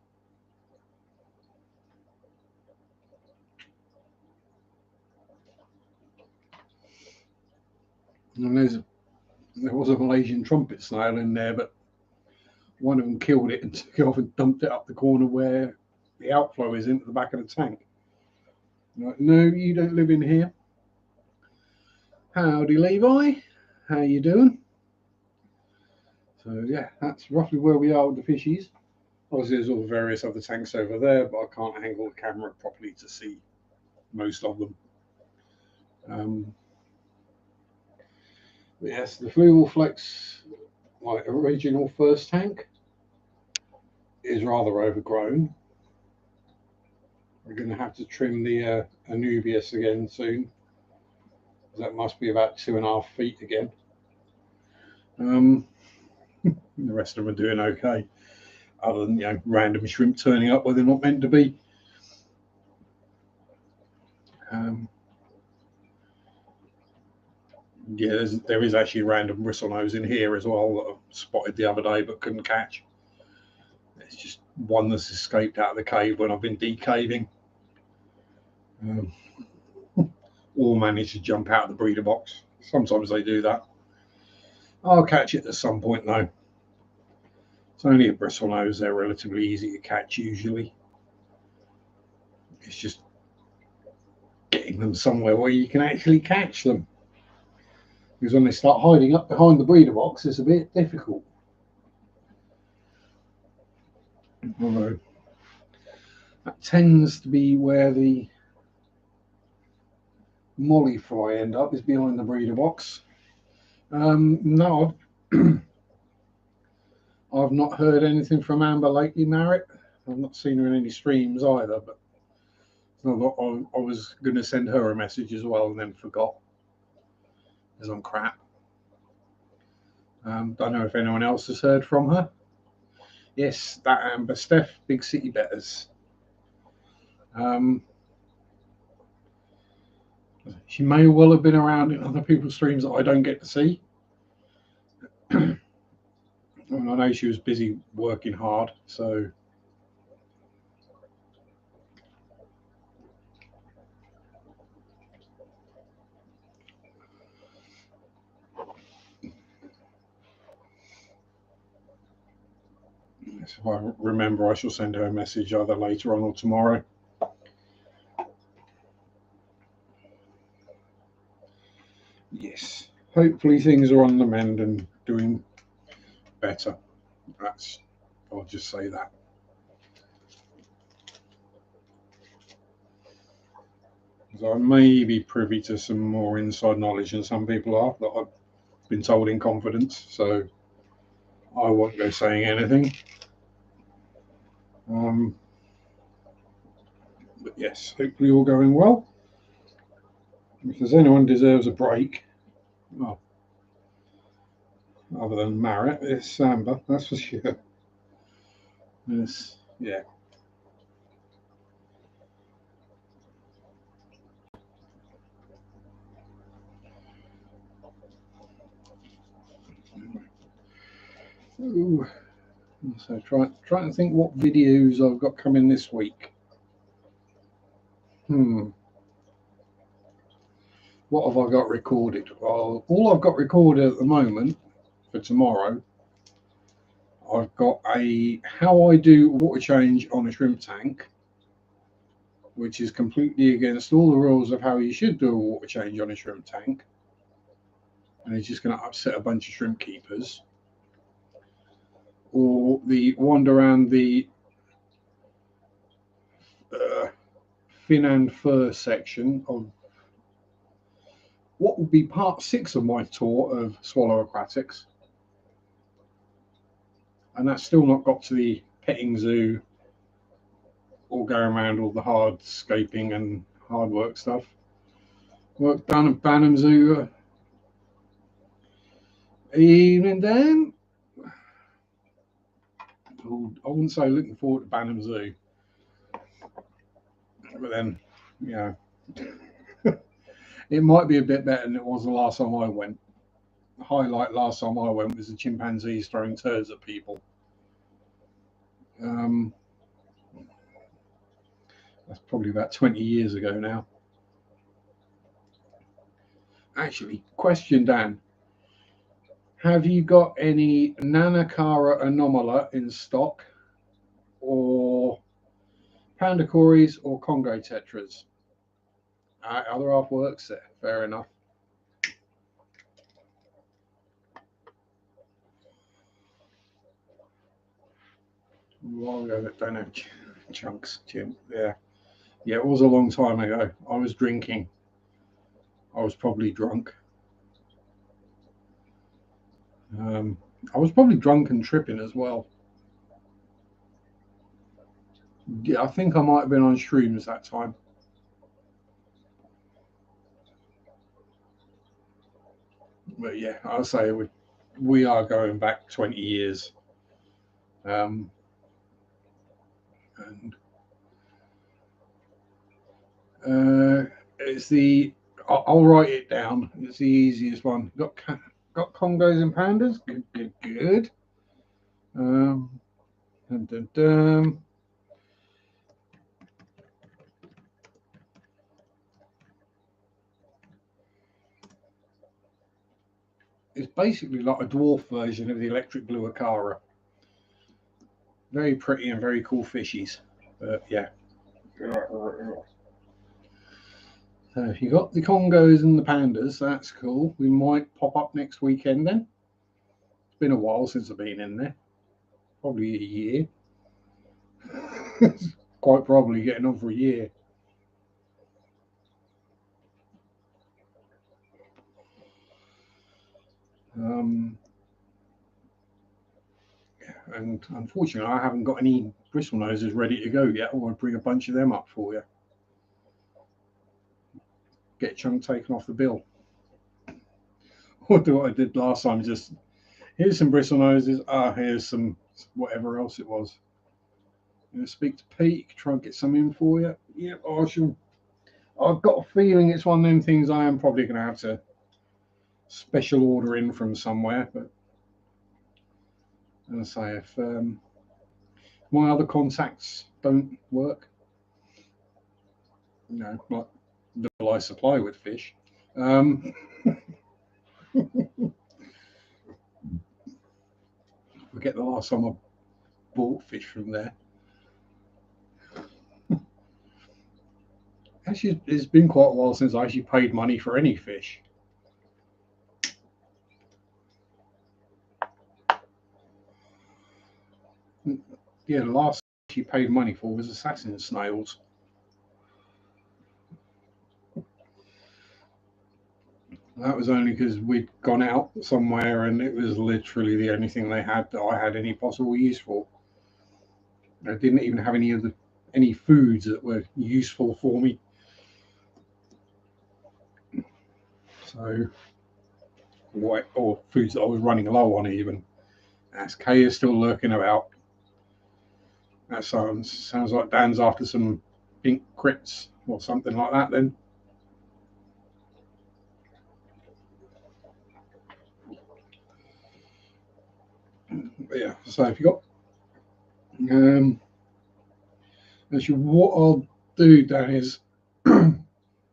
And there was a Malaysian trumpet snail in there, but one of them killed it and took it off and dumped it up the corner where the outflow is into the back of the tank. Like, no, you don't live in here. Howdy, Levi. How you doing? So yeah, that's roughly where we are with the fishies. Obviously, there's all various other tanks over there, but I can't angle the camera properly to see most of them. But yes, the Fluval Flex, my original first tank, is rather overgrown. We're going to have to trim the Anubius again soon. That must be about 2.5 feet again. The rest of them are doing okay, other than random shrimp turning up where they're not meant to be. Yeah, there is actually a random bristlenose in here as well that I spotted the other day but couldn't catch. It's just one that's escaped out of the cave when I've been decaving. Or managed to jump out of the breeder box. Sometimes they do that. I'll catch it at some point though. It's only a bristlenose, they're relatively easy to catch usually. It's just getting them somewhere where you can actually catch them. Because when they start hiding up behind the breeder box, it's a bit difficult. Although that tends to be where the molly fry end up, is behind the breeder box. No, I've not heard anything from Amber lately, Merritt. I've not seen her in any streams either, but I was going to send her a message as well and then forgot because I'm crap. Don't know if anyone else has heard from her. Yes, that Amber Steph, Big City Betters. She may well have been around in other people's streams that I don't get to see. I know she was busy working hard, so if I remember, I shall send her a message either later on or tomorrow. Yes, hopefully things are on the mend and doing better. I'll just say that. So I may be privy to some more inside knowledge than some people are that I've been told in confidence. So I won't go saying anything. But yes, hopefully all going well. If there's anyone deserves a break, well, other than Marriott, it's Samba, that's for sure. It's, yeah. Ooh. So trying to think what videos I've got coming this week. What have I got recorded? Well, all I've got recorded at the moment for tomorrow, I've got a how I do water change on a shrimp tank, which is completely against all the rules of how you should do a water change on a shrimp tank, and it's just going to upset a bunch of shrimp keepers. Or the wander around the uh, fin and fur section of what will be part 6 of my tour of swallow aquatics, and that's still not got to the petting zoo or going around all the hard scaping and hard work stuff. Work done at Banham Zoo. Evening, Dan. I wouldn't say looking forward to Banham Zoo, but then, you know, it might be a bit better than it was the last time I went. The highlight last time I went was the chimpanzees throwing turds at people. That's probably about 20 years ago now. Actually, question, Dan. Have you got any Nanacara anomala in stock, or panda cories, or Congo tetras? Other half works there. Fair enough. Long ago, don't have chunks, Jim. Yeah, yeah. It was a long time ago. I was drinking. I was probably drunk. Um, I was probably drunk and tripping as well. Yeah, I think I might have been on shrooms that time. But yeah, I'll say we are going back 20 years. Um, and it's the I'll write it down. It's the easiest one. Got Congos and pandas. Good, good, good. Um, dun, dun, dun. It's basically like a dwarf version of the electric blue Acara. Very pretty and very cool fishies. But yeah. So if you got the Congos and the pandas, that's cool. We might pop up next weekend then. It's been a while since I've been in there. Probably a year. Quite probably getting on for a year. Um, and unfortunately, I haven't got any bristle noses ready to go yet. I want to bring a bunch of them up for you. Get a chunk taken off the bill. Or do what I did last time, just here's some bristle noses. Here's some whatever else it was. Speak to Pete, try and get some in for you. Yeah, I shall. I've got a feeling it's one of them things I am probably going to have to special order in from somewhere. But as I say, if my other contacts don't work, like the I supply with fish. Forget the last time I bought fish from there. Actually, it's been quite a while since I actually paid money for any fish. Yeah, the last she paid money for was assassin snails. That was only because we'd gone out somewhere and it was literally the only thing they had that I had any possible use for. I didn't even have any foods that were useful for me. So, or foods that I was running low on even. As Kay is still lurking about. That sounds like Dan's after some pink crits or something like that then. But yeah, so if you got actually what I'll do, Dan, is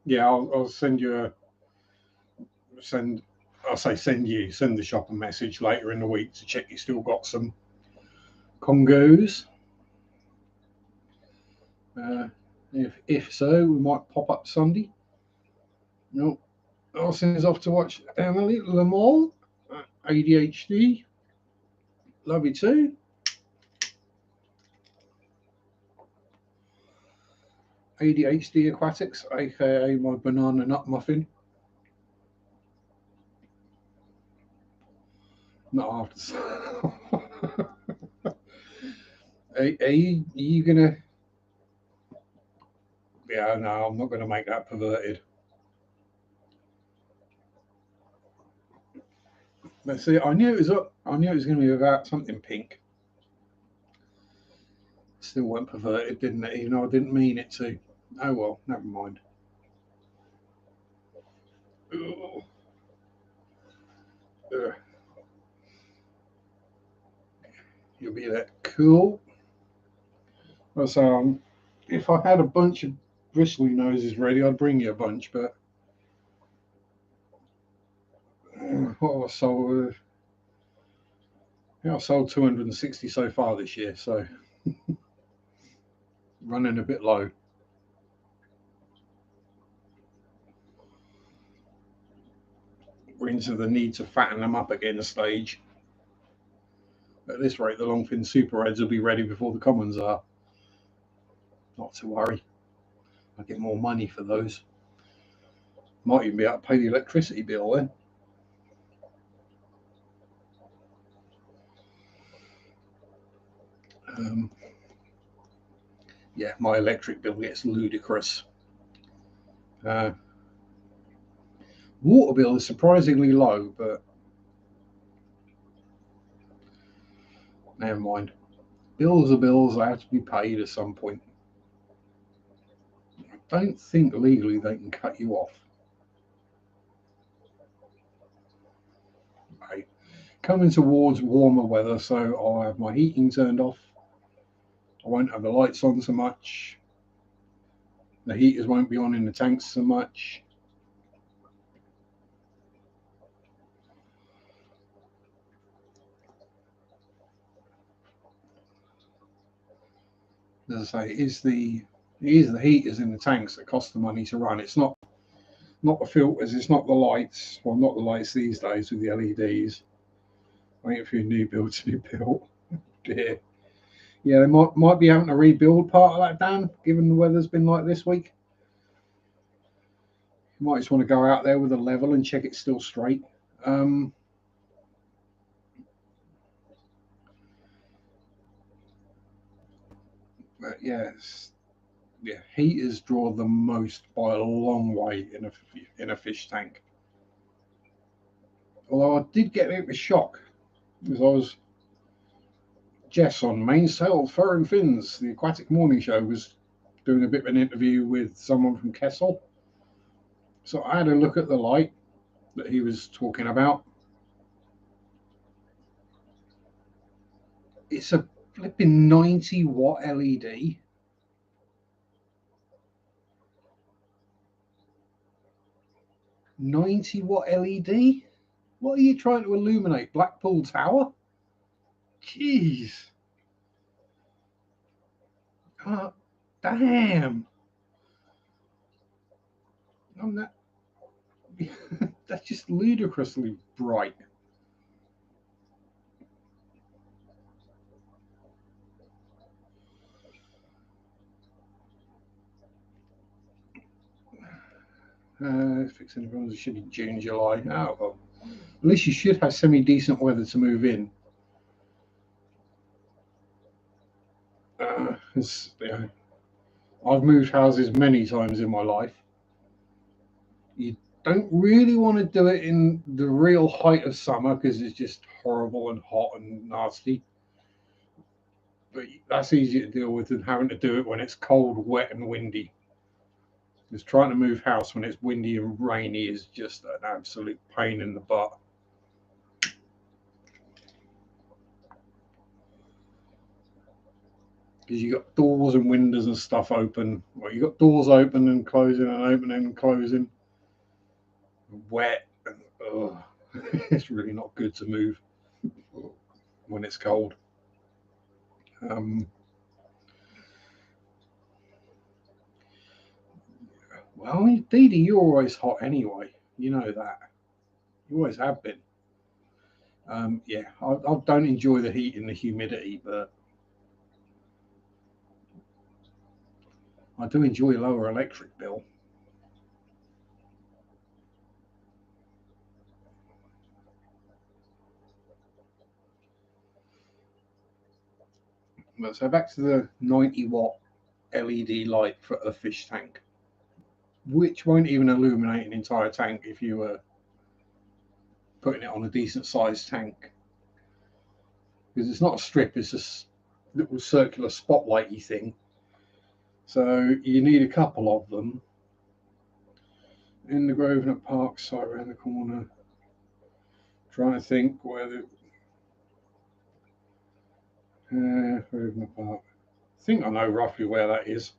yeah, I'll send you send the shop a message later in the week to check you still got some Congos. If so, we might pop up Sunday. No, Austin's off to watch Emily Le Mans. ADHD. Love you too. ADHD Aquatics, aka my banana nut muffin. Not after. are you gonna? Yeah, no, I'm not gonna make that perverted. But see, I knew it was up. I knew it was gonna be about something pink. Still went perverted, didn't it? Even though I didn't mean it to. Oh well, never mind. Ugh. Ugh. You'll be that cool. So, if I had a bunch of bristly noses ready, I'd bring you a bunch. But what I sold, I sold 260 so far this year. So running a bit low. We're into the need to fatten them up again stage. At this rate, the longfin super reds will be ready before the commons are. Not to worry. I get more money for those. Might even be able to pay the electricity bill then. Yeah, my electric bill gets ludicrous. Water bill is surprisingly low, but never mind. Bills are bills, they have to be paid at some point. I don't think legally they can cut you off. Right. Coming towards warmer weather, so I'll have my heating turned off. I won't have the lights on so much. The heaters won't be on in the tanks so much. As I say, it is the heaters in the tanks that cost the money to run. It's not the filters, it's not the lights. Well, not the lights these days with the LEDs. Waiting for a new build to be built. Dear. Yeah, they might be having to rebuild part of that dam, given the weather's been like this week. You might just want to go out there with a level and check it's still straight. But yes, yeah, heaters draw the most by a long way in a fish tank. Although I did get a bit of a shock because I was Jess on Mainsail Fur and Fins, the aquatic morning show, was doing a bit of an interview with someone from Kessel. So I had a look at the light that he was talking about. It's a flipping 90-watt LED. 90-watt LED? What are you trying to illuminate? Blackpool Tower? Jeez. Oh, damn. I'm that. That's just ludicrously bright. Fixing everyone's should be June, July. Oh, well. At least you should have semi-decent weather to move in. 'Cause, you know, I've moved houses many times in my life. You don't really want to do it in the real height of summer because it's just horrible and hot and nasty. But that's easier to deal with than having to do it when it's cold, wet, and windy. Because trying to move house when it's windy and rainy is just an absolute pain in the butt. Because you got doors and windows and stuff open. Well, you got doors open and closing and opening and closing. Wet. And, it's really not good to move when it's cold. Um, well, Dee Dee, you're always hot anyway. You know that. You always have been. Yeah, I don't enjoy the heat and the humidity, but I do enjoy a lower electric bill. But so back to the 90-watt LED light for a fish tank, which won't even illuminate an entire tank if you were putting it on a decent sized tank. Because it's not a strip, it's a little circular spotlighty thing. So you need a couple of them. In the Grosvenor Park site around the corner. Trying to think where the Grosvenor Park. I think I know roughly where that is.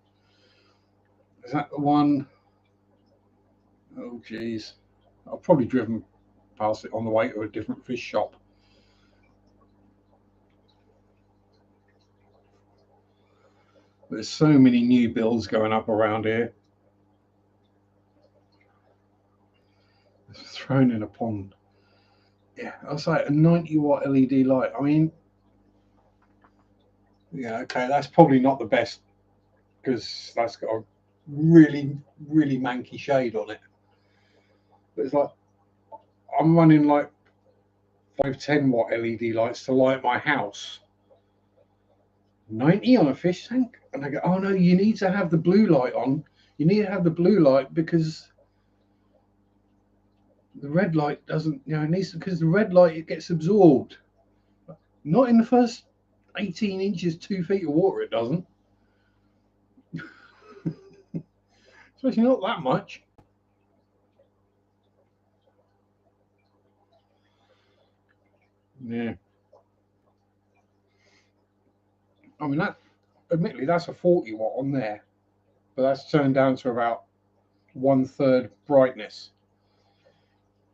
Is that the one? Oh, geez. I've probably driven past it on the way to a different fish shop. There's so many new builds going up around here. It's thrown in a pond. Yeah, I'll say a 90-watt LED light. I mean, yeah, okay, that's probably not the best because that's got a really, really manky shade on it. But it's like I'm running like 510-watt LED lights to light my house. 90 on a fish tank? And I go, oh no, you need to have the blue light on. You need to have the blue light because the red light doesn't, it needs to, because the red light, it gets absorbed. Not in the first 18 inches, 2 feet of water, it doesn't. Especially not that much. Yeah. I mean, that, admittedly, that's a 40-watt on there, but that's turned down to about 1/3 brightness.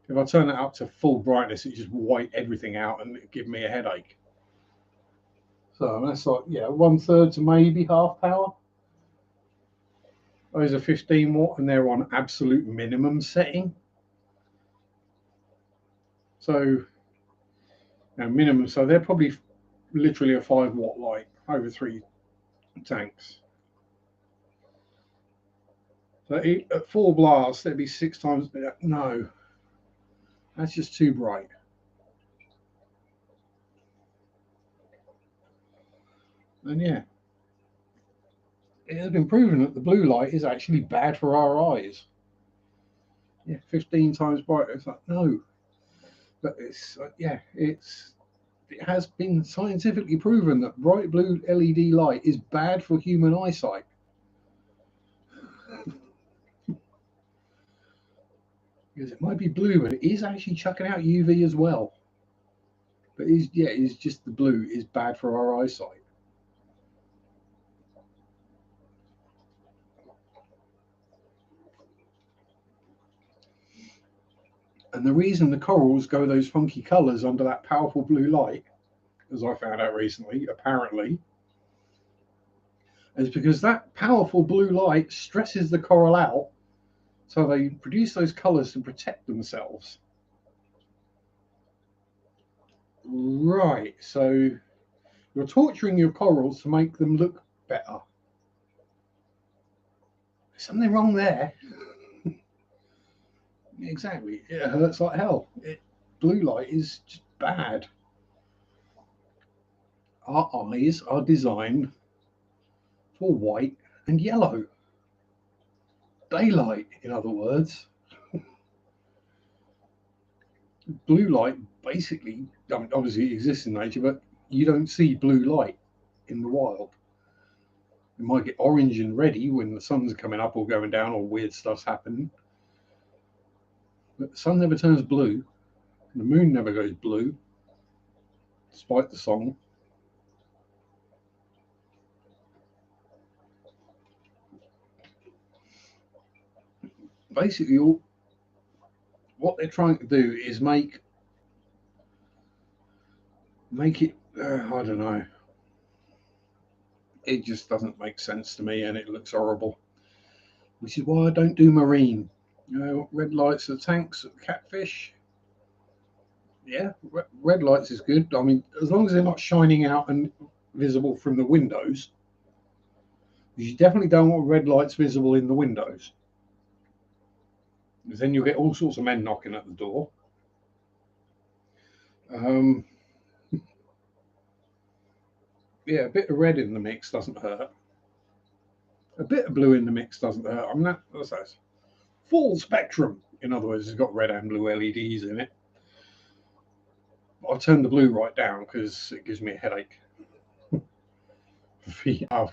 If I turn it up to full brightness, it just white everything out and it give me a headache. So that's like, yeah, 1/3 to maybe half power. Those are 15-watt and they're on absolute minimum setting. So minimum, so they're probably literally a 5-watt light over 3 tanks. So at full blast, there'd be 6 times. No, that's just too bright. And yeah, it has been proven that the blue light is actually bad for our eyes. Yeah, 15 times brighter. It's like, no, but it's it has been scientifically proven that bright blue LED light is bad for human eyesight. Because it might be blue, but it is actually chucking out UV as well. But it's just the blue is bad for our eyesight. And the reason the corals go those funky colours under that powerful blue light, as I found out recently, apparently, is because that powerful blue light stresses the coral out, so they produce those colours to protect themselves. Right, so you're torturing your corals to make them look better. There's something wrong there. Exactly, it hurts like hell. Blue light is just bad. Our eyes are designed for white and yellow. Daylight, in other words. Blue light basically, I mean, obviously it exists in nature, but you don't see blue light in the wild. You might get orange and reddy when the sun's coming up or going down or weird stuff's happening. But the sun never turns blue. The moon never goes blue, despite the song. Basically, what they're trying to do is make it, I don't know. It just doesn't make sense to me, and it looks horrible. Which is why I don't do marine. You know, red lights at tanks, at catfish. Yeah, red lights is good. I mean, as long as they're not shining out and visible from the windows. You definitely don't want red lights visible in the windows, because then you'll get all sorts of men knocking at the door. Yeah, a bit of red in the mix doesn't hurt. A bit of blue in the mix doesn't hurt. I mean, that's full spectrum. In other words, it's got red and blue LEDs in it. I turn the blue right down because it gives me a headache.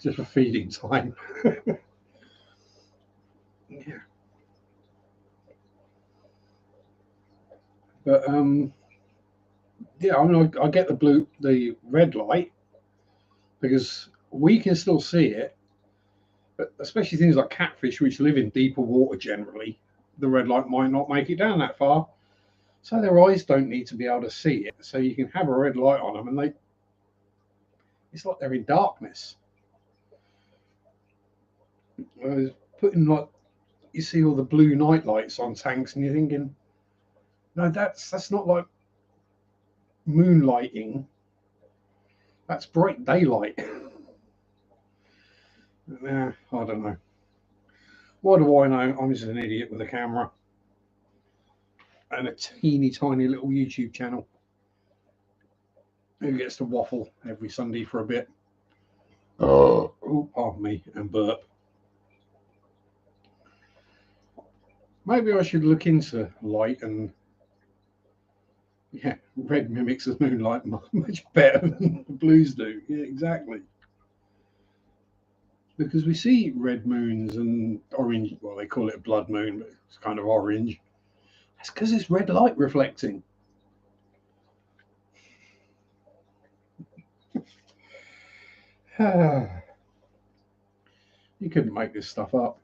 Just for feeding time. Yeah. But yeah, I mean, I get the red light because we can still see it, but especially things like catfish, which live in deeper water generally, the red light might not make it down that far, so their eyes don't need to be able to see it. So you can have a red light on them, and it's like they're in darkness. Putting like, you see all the blue night lights on tanks, and you're thinking, no, that's not like moonlighting. That's bright daylight. Nah, I don't know. What do I know? I'm just an idiot with a camera and a teeny tiny little YouTube channel who gets to waffle every Sunday for a bit. Oh, pardon me, and burp. Maybe I should look into light, and yeah, red mimics the moonlight much better than the blues do. Yeah, exactly. Because we see red moons and orange, well, they call it a blood moon, but it's kind of orange. That's because it's red light reflecting. You couldn't make this stuff up.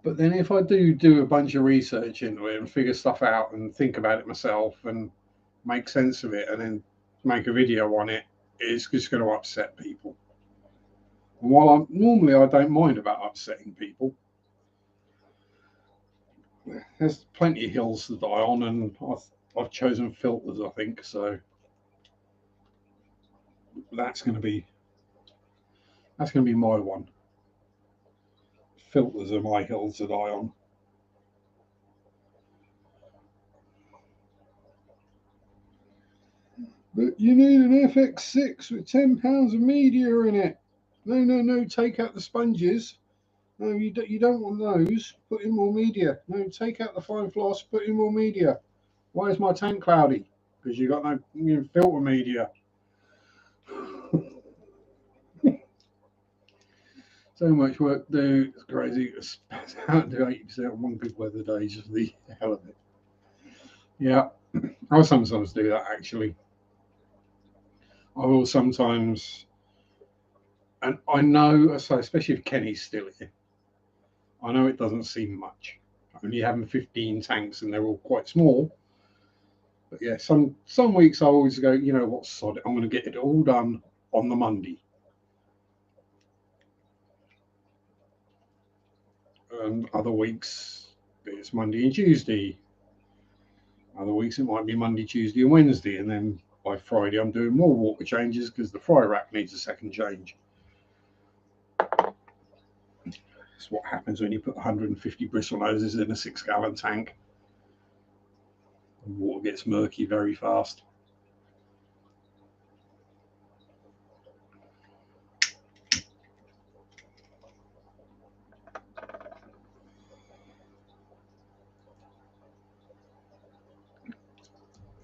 But then if I do a bunch of research into it and figure stuff out and think about it myself and make sense of it and then make a video on it, it's just going to upset people. And while normally I don't mind about upsetting people, there's plenty of hills to die on, and I've chosen filters, I think, so that's going to be my one. Filters are my hills to die on. But you need an FX6 with 10 pounds of media in it. No, take out the sponges. No, you don't want those. Put in more media. No, take out the fine floss, put in more media. Why is my tank cloudy? Because you got no filter media. So much work to do. It's crazy. It's out to 80% on one good weather day, just the hell of it. Yeah, I'll sometimes do that actually. I will sometimes, and I know, so especially if Kenny's still here, I know it doesn't seem much. Only having 15 tanks and they're all quite small. But yeah, some weeks I always go, you know what, sod it, I'm going to get it all done on the Monday. And other weeks it's Monday and Tuesday. Other weeks it might be Monday, Tuesday, and Wednesday, and then by Friday I'm doing more water changes because the fry rack needs a second change. That's what happens when you put 150 bristle noses in a 6-gallon tank. The water gets murky very fast.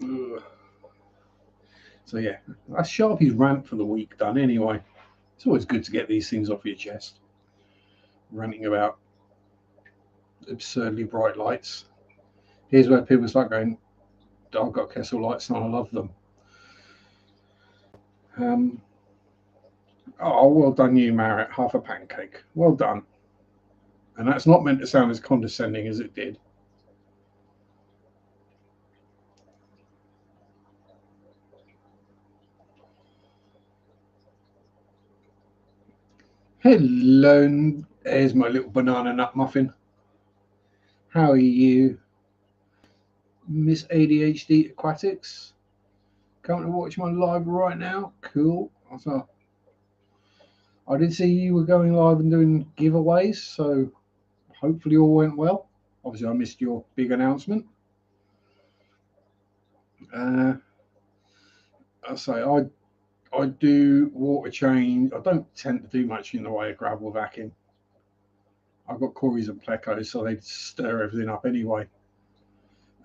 Ugh. So yeah, that's Sharpie's rant for the week done anyway. It's always good to get these things off your chest. Ranting about absurdly bright lights. Here's where people start going, I've got Kessel lights and I love them. Oh, well done you, Marriott. Half a pancake. Well done. And that's not meant to sound as condescending as it did. Hello, there's my little banana nut muffin. How are you, Miss ADHD Aquatics? Coming to watch my live right now? Cool. I did see you were going live and doing giveaways, so hopefully all went well. Obviously, I missed your big announcement. I say I do water change. I don't tend to do much in the way of gravel vacuum. I've got Corys and Plecos, so they stir everything up anyway.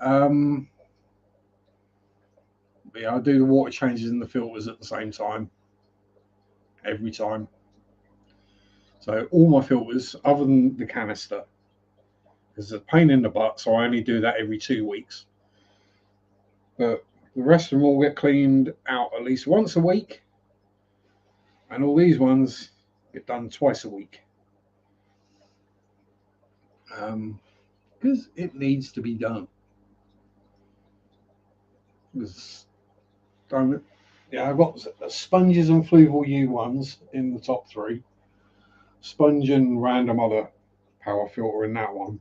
But yeah, I do the water changes and the filters at the same time, every time. So all my filters, other than the canister, is a pain in the butt, so I only do that every 2 weeks. But the rest of them all get cleaned out at least once a week, and all these ones get done twice a week. Because it needs to be done. Yeah, I've got sponges and Fluval U ones in the top three. Sponge and random other power filter in that one.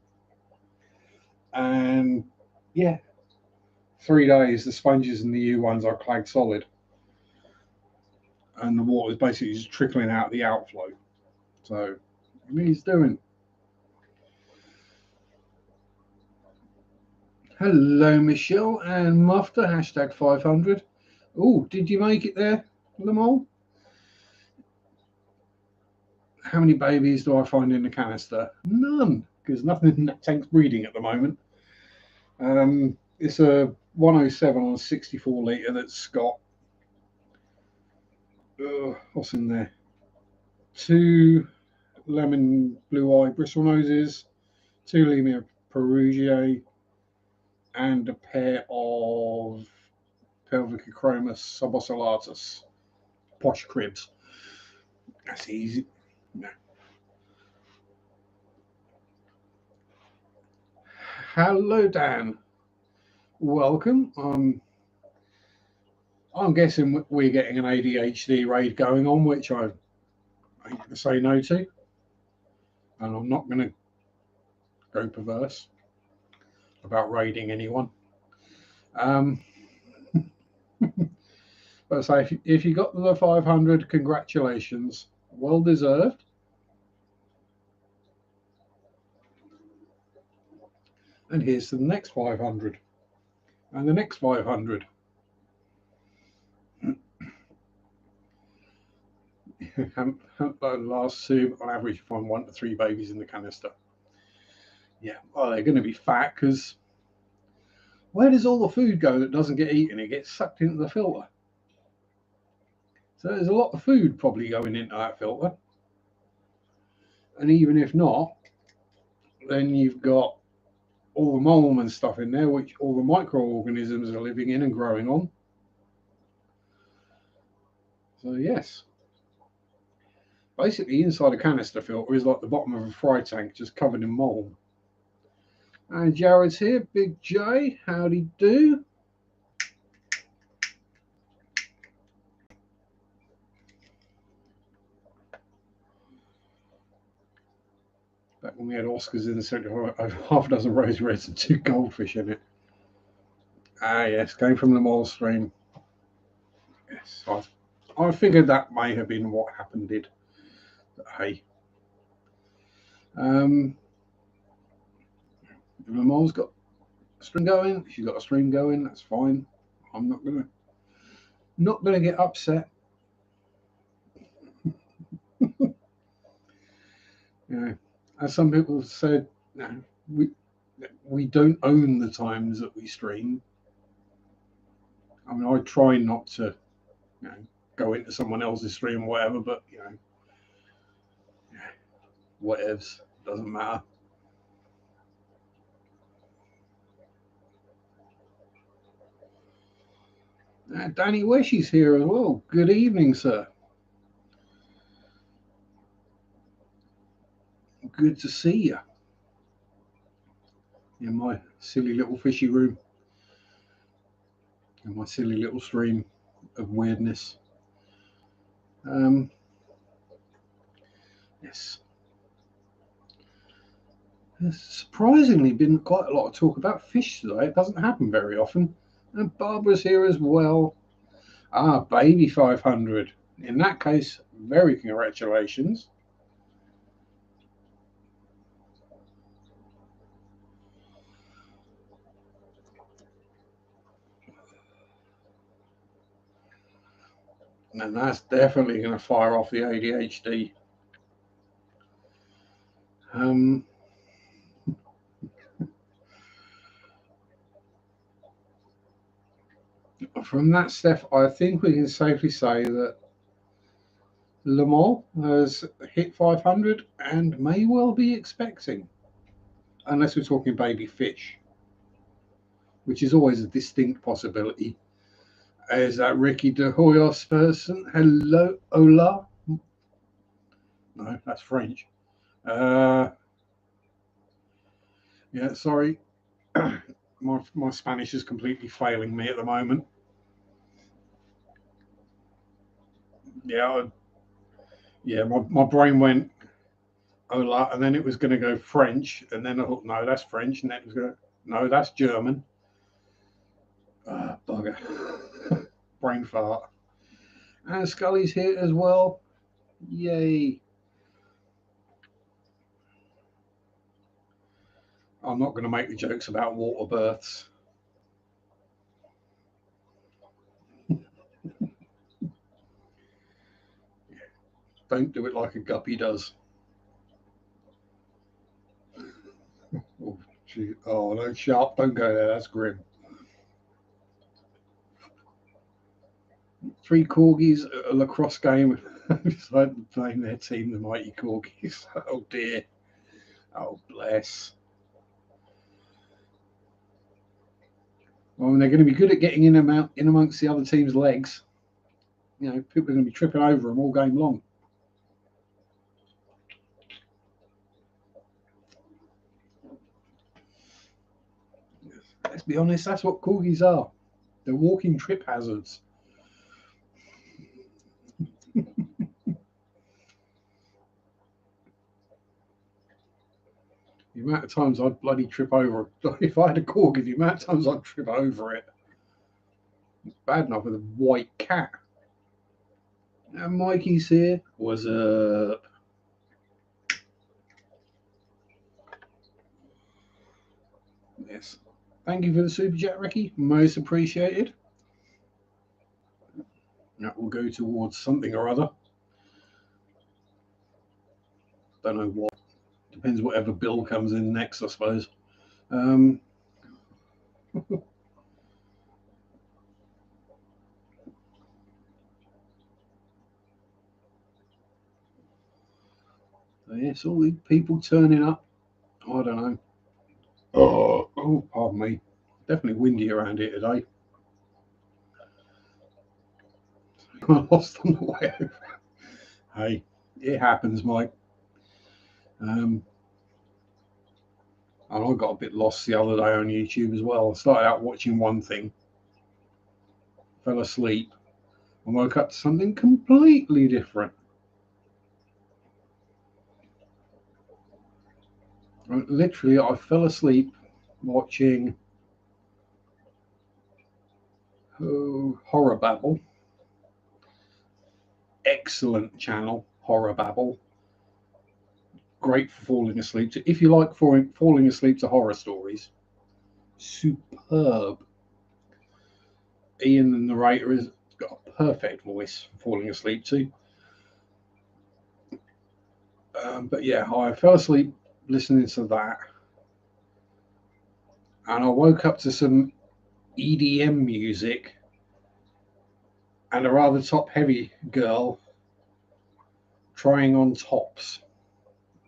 And yeah, 3 days the sponges and the U ones are clag solid. And the water is basically just trickling out the outflow. So it needs doing. Hello, Michelle and Mufta, hashtag 500. Oh, did you make it there, Lamol? How many babies do I find in the canister? None, because nothing in that tank's breeding at the moment. It's a 107 on a 64 litre that's got, what's in there? 2 lemon blue eye bristle noses, 2 Lemia perugiae, and a pair of Pelvicachromis subocellatus posh cribs. That's easy. No. Hello, Dan. Welcome. I'm guessing we're getting an ADHD raid going on, which I ain't going to say no to. And I'm not going to go perverse about raiding anyone. But say if you got the 500, congratulations, well deserved. And here's to the next 500, and the next 500. Last two, on average, you find 1 to 3 babies in the canister. Yeah, well, they're going to be fat because where does all the food go that doesn't get eaten? It gets sucked into the filter. So there's a lot of food probably going into that filter. And even if not, then you've got all the mold and stuff in there, which all the microorganisms are living in and growing on. So yes, basically inside a canister filter is like the bottom of a fry tank, just covered in mold. And Jared's here, Big J, howdy do. Back when we had Oscars in the centre, half a dozen rose reds and 2 goldfish in it. Ah, yes, came from the mole stream. Yes, I figured that may have been what happened. But hey, the mole's got a stream going. She's got a stream going. That's fine. I'm not gonna get upset. As some people said, we don't own the times that we stream. I mean, I try not to, you know, go into someone else's stream or whatever, but you know, whatevs, doesn't matter. Danny Weshy's here as well. Good evening, sir. Good to see you in my silly little fishy room, in my silly little stream of weirdness. Yes. There's surprisingly been quite a lot of talk about fish today. It doesn't happen very often. And Barbara's here as well. Ah, baby 500. In that case, very congratulations. And that's definitely going to fire off the ADHD. From that, Steph, I think we can safely say that Lamont has hit 500 and may well be expecting, unless we're talking baby fish, which is always a distinct possibility. Is that Ricky De Hoyos person? Hello, hola. No, that's French. Yeah, sorry. my Spanish is completely failing me at the moment. Yeah, my brain went hola, and then it was going to go French, and then I thought, no, that's French, and then it was going to, no, that's German. Bugger. Brain fart. And Scully's here as well. Yay. I'm not going to make the jokes about water births. Don't do it like a guppy does. Oh, no, Sharpe, don't go there. That's grim. 3 corgis, a lacrosse game. Decided to name their team the Mighty Corgis. Oh, dear. Oh, bless. Well, they're going to be good at getting in amongst the other team's legs. You know, people are going to be tripping over them all game long. Let's be honest, that's what corgis are. They're walking trip hazards. The amount of times I'd bloody trip over it. If I had a corgi, the amount of times I'd trip over it. It's bad enough with a white cat. And Mikey's here. What's up? Yes. Thank you for the super chat, Ricky. Most appreciated. That will go towards something or other. Don't know what. Depends whatever bill comes in next, I suppose. Yes, all these people turning up. I don't know. Oh, pardon me. Definitely windy around here today. I lost on the way over. Hey, it happens, Mike. And I got a bit lost the other day on YouTube as well. I started out watching one thing, fell asleep, and woke up to something completely different. Literally, I fell asleep watching Horror Babble. Excellent channel, Horror Babble. Great for falling asleep to. If you like falling asleep to horror stories, superb. Ian, the narrator, has got a perfect voice for falling asleep to. But yeah, I fell asleep listening to that, and I woke up to some EDM music and a rather top-heavy girl trying on tops.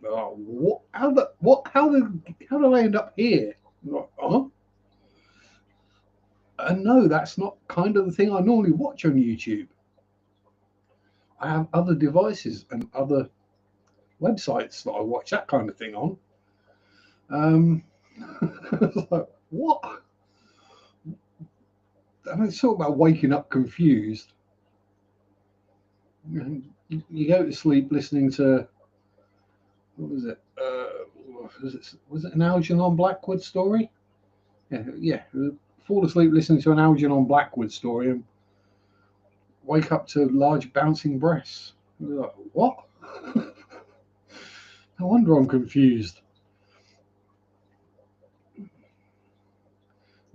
What? How the? What? How do they end up here? Like, huh? No, that's not kind of the thing I normally watch on YouTube. I have other devices and other websites that I watch that kind of thing on. Like, what? And it's sort about waking up confused. You go to sleep listening to, what was it? Was it an Algernon Blackwood story? Yeah. Fall asleep listening to an Algernon Blackwood story and wake up to large bouncing breasts. You're like, what? No wonder I'm confused.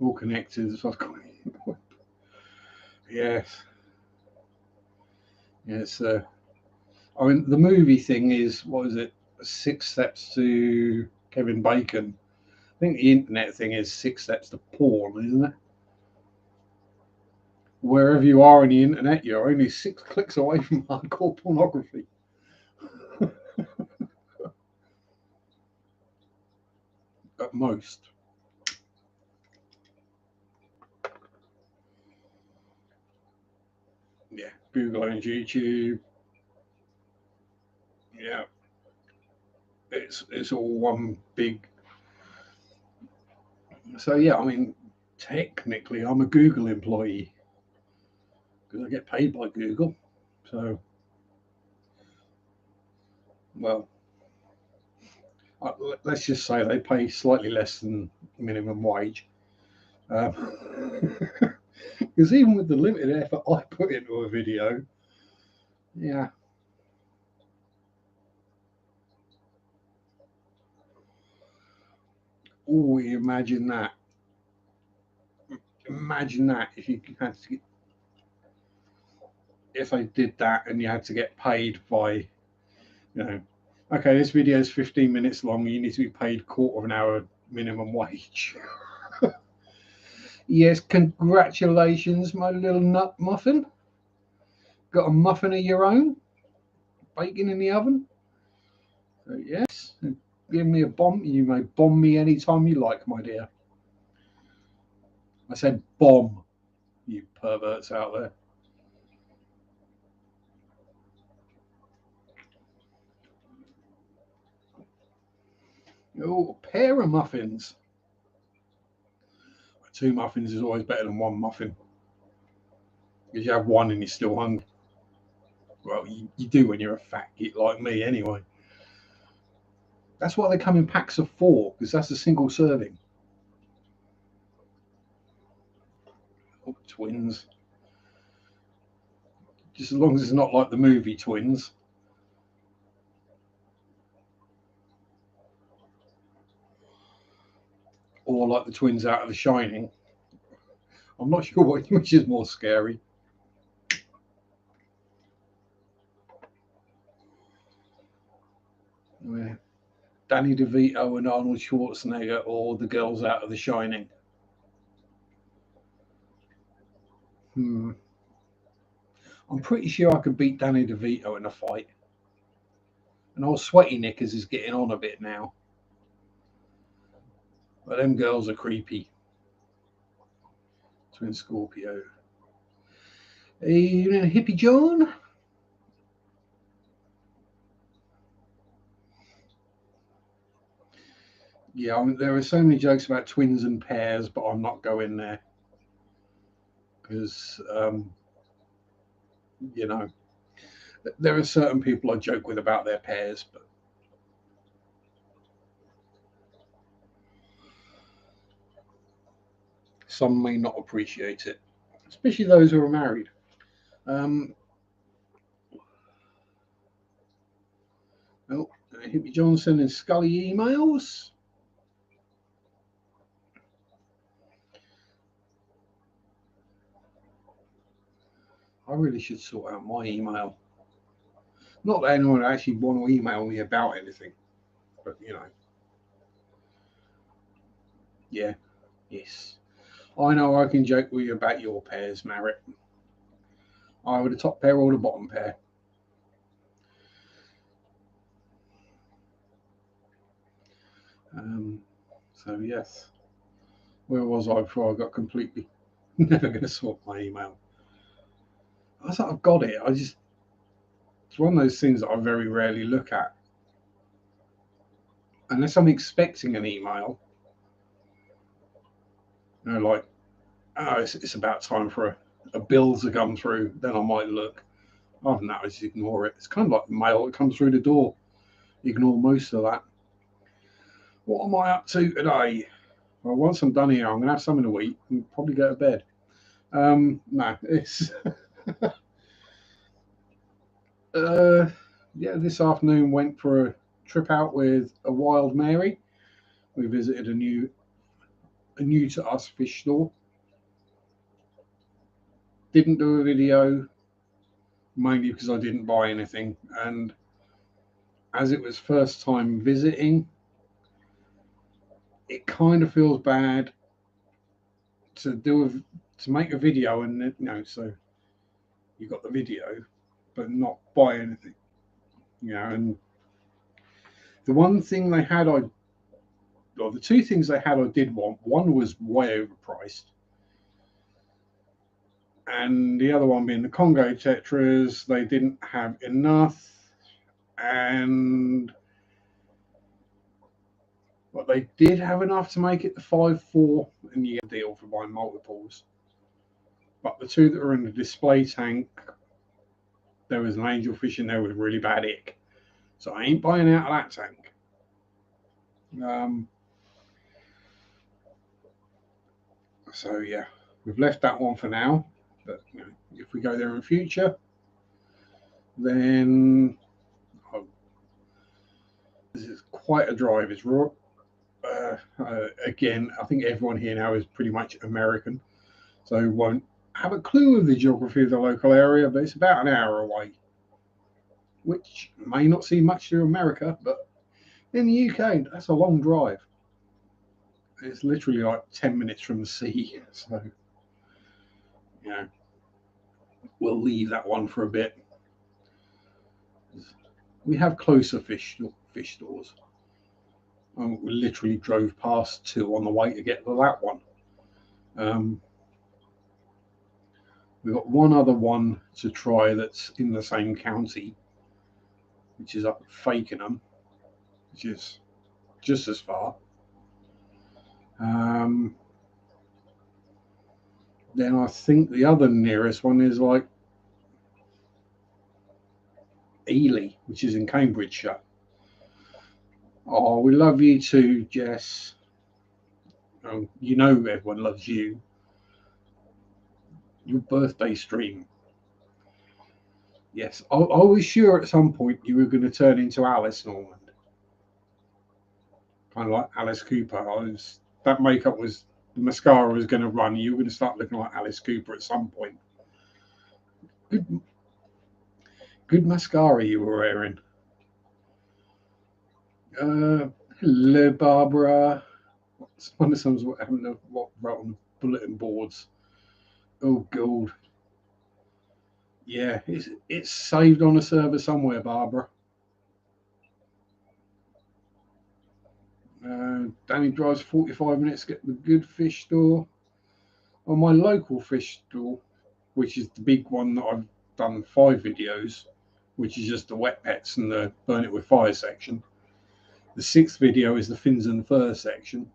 All connected. Yes. Yes. I mean, the movie thing is, what is it? 6 steps to Kevin Bacon. I think the internet thing is 6 steps to porn, isn't it? Wherever you are on the internet, you're only 6 clicks away from hardcore pornography. At most. Yeah, Google and YouTube. Yeah, it's all one big. So yeah, I mean, technically, I'm a Google employee because I get paid by Google. So, well, let's just say they pay slightly less than minimum wage. Because even with the limited effort I put into a video, yeah. Oh, imagine that. Imagine that if you had to, if they did that and you had to get paid by, okay, this video is 15 minutes long. You need to be paid quarter of an hour minimum wage. Yes, congratulations, my little nut muffin. Got a muffin of your own, baking in the oven. So yes, give me a bomb. You may bomb me anytime you like, my dear. I said bomb, you perverts out there. Oh, a pair of muffins. 2 muffins is always better than 1 muffin. Because you have one and you're still hungry. Well, you do when you're a fat git like me, anyway. That's why they come in packs of 4, because that's a single serving. Oh, twins. Just as long as it's not like the movie Twins. Or like the twins out of The Shining. I'm not sure which is more scary. Yeah. Danny DeVito and Arnold Schwarzenegger, or the girls out of The Shining. I'm pretty sure I could beat Danny DeVito in a fight. And old Sweaty Knickers is getting on a bit now. But them girls are creepy. Twin Scorpio. Hey, you know Hippie John? Yeah, I mean, there are so many jokes about twins and pairs, but I'm not going there. Because, there are certain people I joke with about their pairs, but some may not appreciate it, especially those who are married. Um, oh, Hippie John sending Scully emails. I really should sort out my email. Not that anyone would actually want to email me about anything, but yeah, yes. I know I can joke with you about your pairs, Merritt. either the top pair or the bottom pair. So yes, where was I before I got completely never going to sort my email? I thought I've got it. It's one of those things that I very rarely look at unless I'm expecting an email. Like, oh, it's about time for a bill to come through. Then I might look. Other than that, I just ignore it. It's kind of like the mail that comes through the door. Ignore most of that. What am I up to today? Well, once I'm done here, I'm going to have something to eat and probably go to bed. No, it's yeah. This afternoon went for a trip out with a Wild Mary. We visited a new to us fish store. Didn't do a video mainly because I didn't buy anything, and as it was first time visiting, it kind of feels bad to make a video and so you got the video but not buy anything, and the one thing they had or the two things they had I did want. One was way overpriced, and the other one being the Congo tetras. They didn't have enough, and but they did have enough to make it the 5-4, and you get a deal for buying multiples. But the two that were in the display tank, there was an angelfish in there with a really bad ick. So I ain't buying out of that tank. So yeah, we've left that one for now. But if we go there in future, then this is quite a drive. It's raw. Again, I think everyone here now is pretty much American, so won't have a clue of the geography of the local area, but it's about an hour away, which may not seem much to America, but in the UK, that's a long drive. It's literally like 10 minutes from the sea, so we'll leave that one for a bit. We have closer fish stores. We literally drove past two on the way to get to that one. We've got one other one to try that's in the same county, which is up at Fakenham, which is just as far. Then I think the other nearest one is like Ely, which is in Cambridgeshire. Oh, we love you too, Jess. You know everyone loves you. Your birthday stream. Yes, I was sure at some point you were going to turn into Alice Norman. Kind of like Alice Cooper. That makeup was, the mascara was going to run. You were going to start looking like Alice Cooper at some point. Good mascara you were wearing. Hello, Barbara. One of some what happened to what wrote on bulletin boards. Oh God. Yeah, it's saved on a server somewhere, Barbara. Danny drives 45 minutes to get to the good fish store. On my local fish store, which is the big one that I've done 5 videos, which is just the wet pets and the burn it with fire section. The 6th video is the fins and fur section.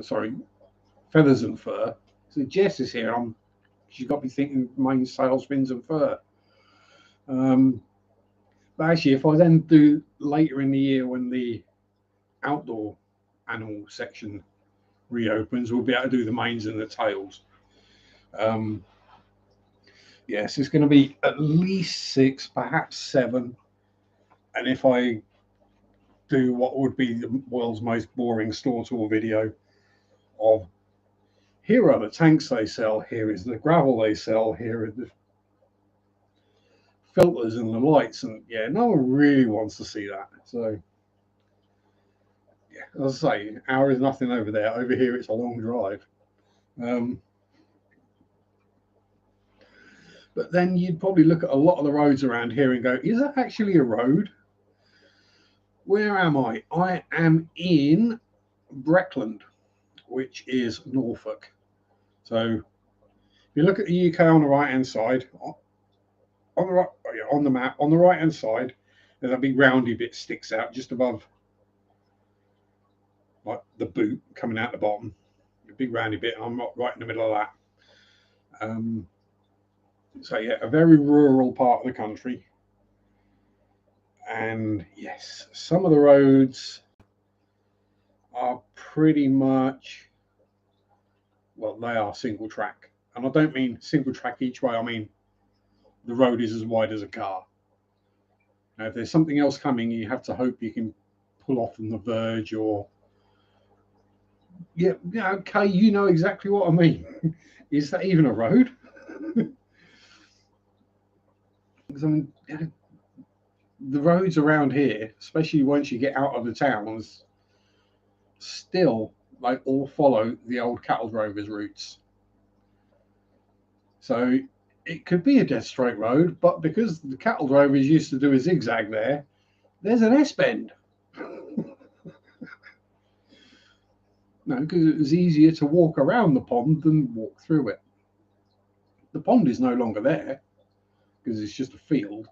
Sorry, feathers and fur. So Jess is here. She's got me thinking main sales, fins and fur. But actually, if I then do later in the year when the outdoor animal section reopens, we'll be able to do the manes and the tails. Yes, it's going to be at least 6, perhaps 7. And if I do what would be the world's most boring store tour video of here are the tanks they sell, here is the gravel they sell, here are the filters and the lights, and yeah, no one really wants to see that. So yeah, as I say, an hour is nothing over there. Over here it's a long drive. Um, but then you'd probably look at a lot of the roads around here and go, is that actually a road? Where am I? I am in Breckland, which is Norfolk. So if you look at the UK on the right hand side, on the right, on the map, on the right hand side, there's a big roundy bit sticks out just above, like the boot coming out the bottom. A big roundy bit, and I'm right in the middle of that. So yeah, a very rural part of the country. And yes, some of the roads are pretty much, well, they are single track. And I don't mean single track each way, I mean the road is as wide as a car. Now, if there's something else coming, you have to hope you can pull off on the verge or. Yeah, okay, you know exactly what I mean. Is that even a road? Because I mean, the roads around here, especially once you get out of the towns, still they all follow the old cattle drovers' routes. So it could be a dead straight road, but because the cattle drovers used to do a zigzag there, there's an S bend. No, because it was easier to walk around the pond than walk through it. The pond is no longer there because it's just a field.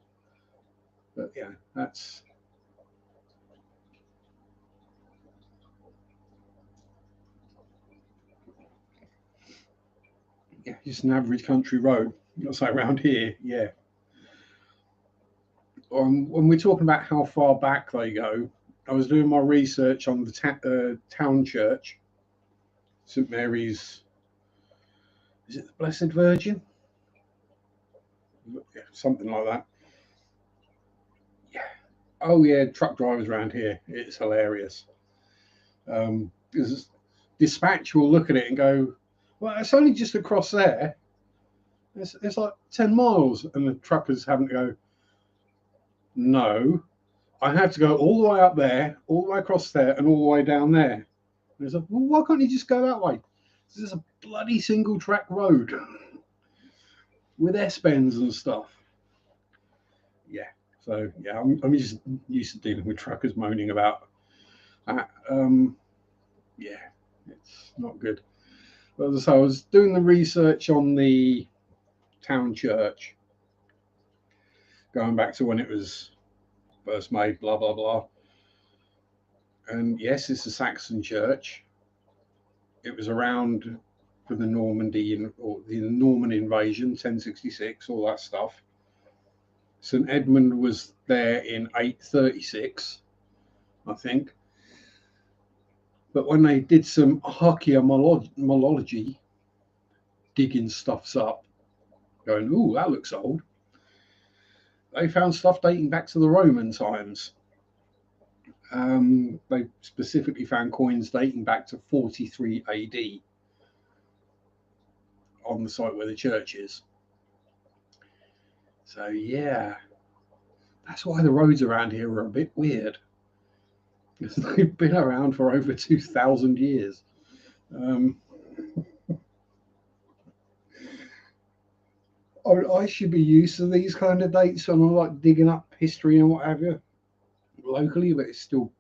But yeah, that's. Yeah, just an average country road. You'll say around here, yeah. When we're talking about how far back they go, I was doing my research on the town church, St Mary's. Is it the Blessed Virgin? Yeah, something like that. Yeah. Oh yeah, truck drivers around here. It's hilarious. Because dispatch will look at it and go, "Well, it's only just across there. It's like 10 miles," and the truckers having to go, "No, I have to go all the way up there, all the way across there, and all the way down there." And it's like, well, why can't you just go that way? This is a bloody single track road with S bends and stuff. Yeah. So yeah, I'm just used to dealing with truckers moaning about that. Yeah, it's not good. But as I say, I was doing the research on the town church, going back to when it was first made, blah blah blah. And yes, it's a Saxon church. It was around for the Normandy or the Norman invasion, 1066, all that stuff. St Edmund was there in 836, I think. But when they did some archaeology, digging stuffs up, going, "Ooh, that looks old," they found stuff dating back to the Roman times. They specifically found coins dating back to 43 AD on the site where the church is. So yeah, that's why the roads around here are a bit weird. Because they've been around for over 2,000 years. I should be used to these kind of dates when I'm like digging up history and what have you locally, but it's still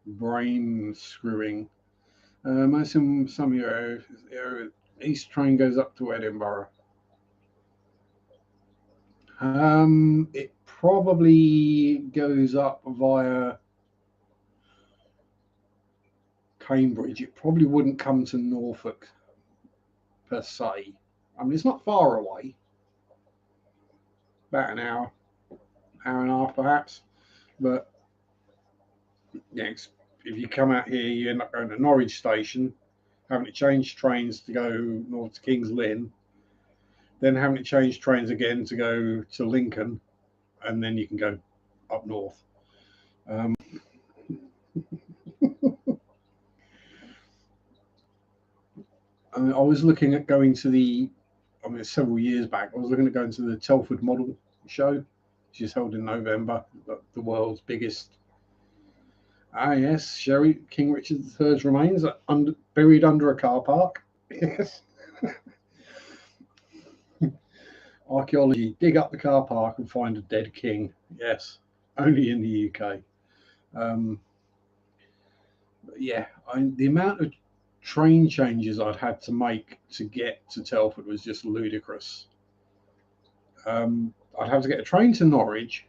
brain screwing. Most in some areas, east train goes up to Edinburgh. It probably goes up via Cambridge. It probably wouldn't come to Norfolk per se. I mean, it's not far away, about an hour and a half perhaps. But yeah, if you come out here, you end up going to Norwich station, having to change trains to go north to King's Lynn, then having to change trains again to go to Lincoln, and then you can go up north. I was looking at going to several years back, I was looking at going to the Telford Model Show, which is held in November, the world's biggest Ah, yes, Sherry, King Richard III's remains are buried under a car park. Yes. Archaeology, dig up the car park and find a dead king. Yes, only in the UK. Um, yeah, the amount of train changes I'd had to make to get to Telford was just ludicrous. I'd have to get a train to Norwich,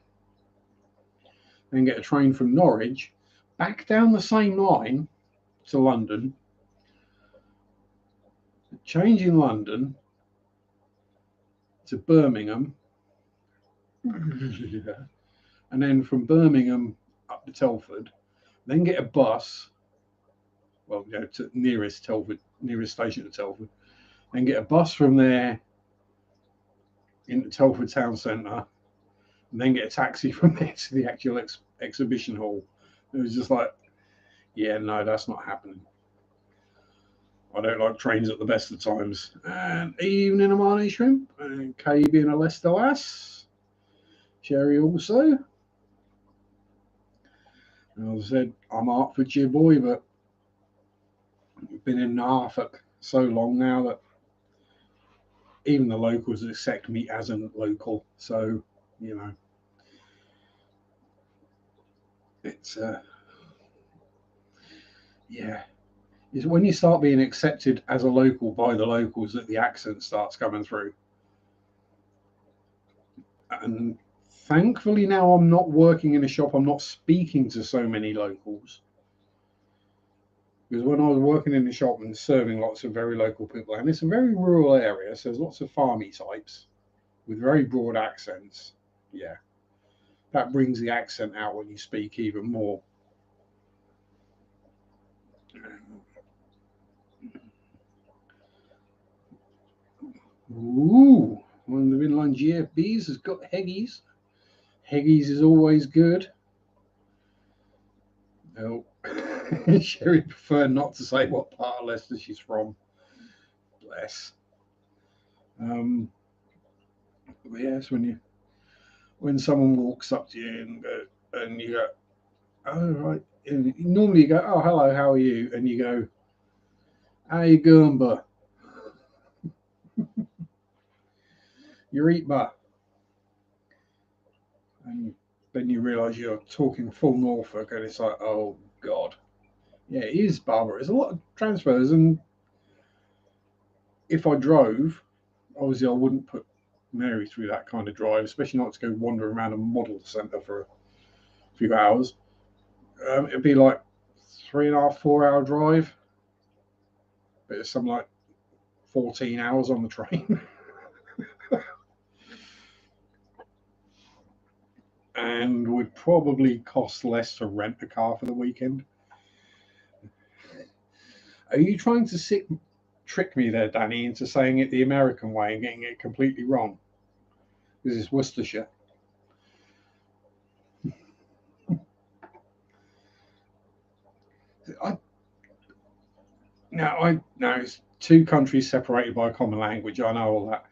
then get a train from Norwich back down the same line to London, change in London to Birmingham, and then from Birmingham up to Telford, then get a bus, well, to nearest station to Telford, then get a bus from there into Telford town centre, and then get a taxi from there to the actual exhibition hall. It was just like, yeah, no, that's not happening. I don't like trains at the best of times. And evening, Amani Shrimp, and Kay being a Leicester lass. Sherry also. And as I said, I'm Hertfordshire boy, but I've been in Norfolk so long now that even the locals accept me as a local. So, you know, it's yeah. It's when you start being accepted as a local by the locals that the accent starts coming through. And thankfully now I'm not working in a shop, I'm not speaking to so many locals. Because when I was working in the shop and serving lots of very local people, and it's a very rural area, so there's lots of farmy types with very broad accents. Yeah, that brings the accent out when you speak even more. Ooh, one of the inline GFBs has got Heggies. Heggies is always good. Oh, Sherry preferred not to say what part of Leicester she's from. Bless. Yes, when someone walks up to you and you go, oh right, and normally you go, oh hello, how are you? And you go, how you going, bud? You eat, bud. And then you realise you're talking full Norfolk, and it's like, oh god, yeah, it is Barbara. There's a lot of transfers, and if I drove, obviously I wouldn't put Mary through that kind of drive, especially not to go wandering around a model centre for a few hours. It'd be like 3.5, 4 hour drive, but it's something like 14 hours on the train. And would probably cost less to rent a car for the weekend. Are you trying to trick me there, Danny, into saying it the American way and getting it completely wrong? This is Worcestershire. No, it's two countries separated by a common language. I know all that.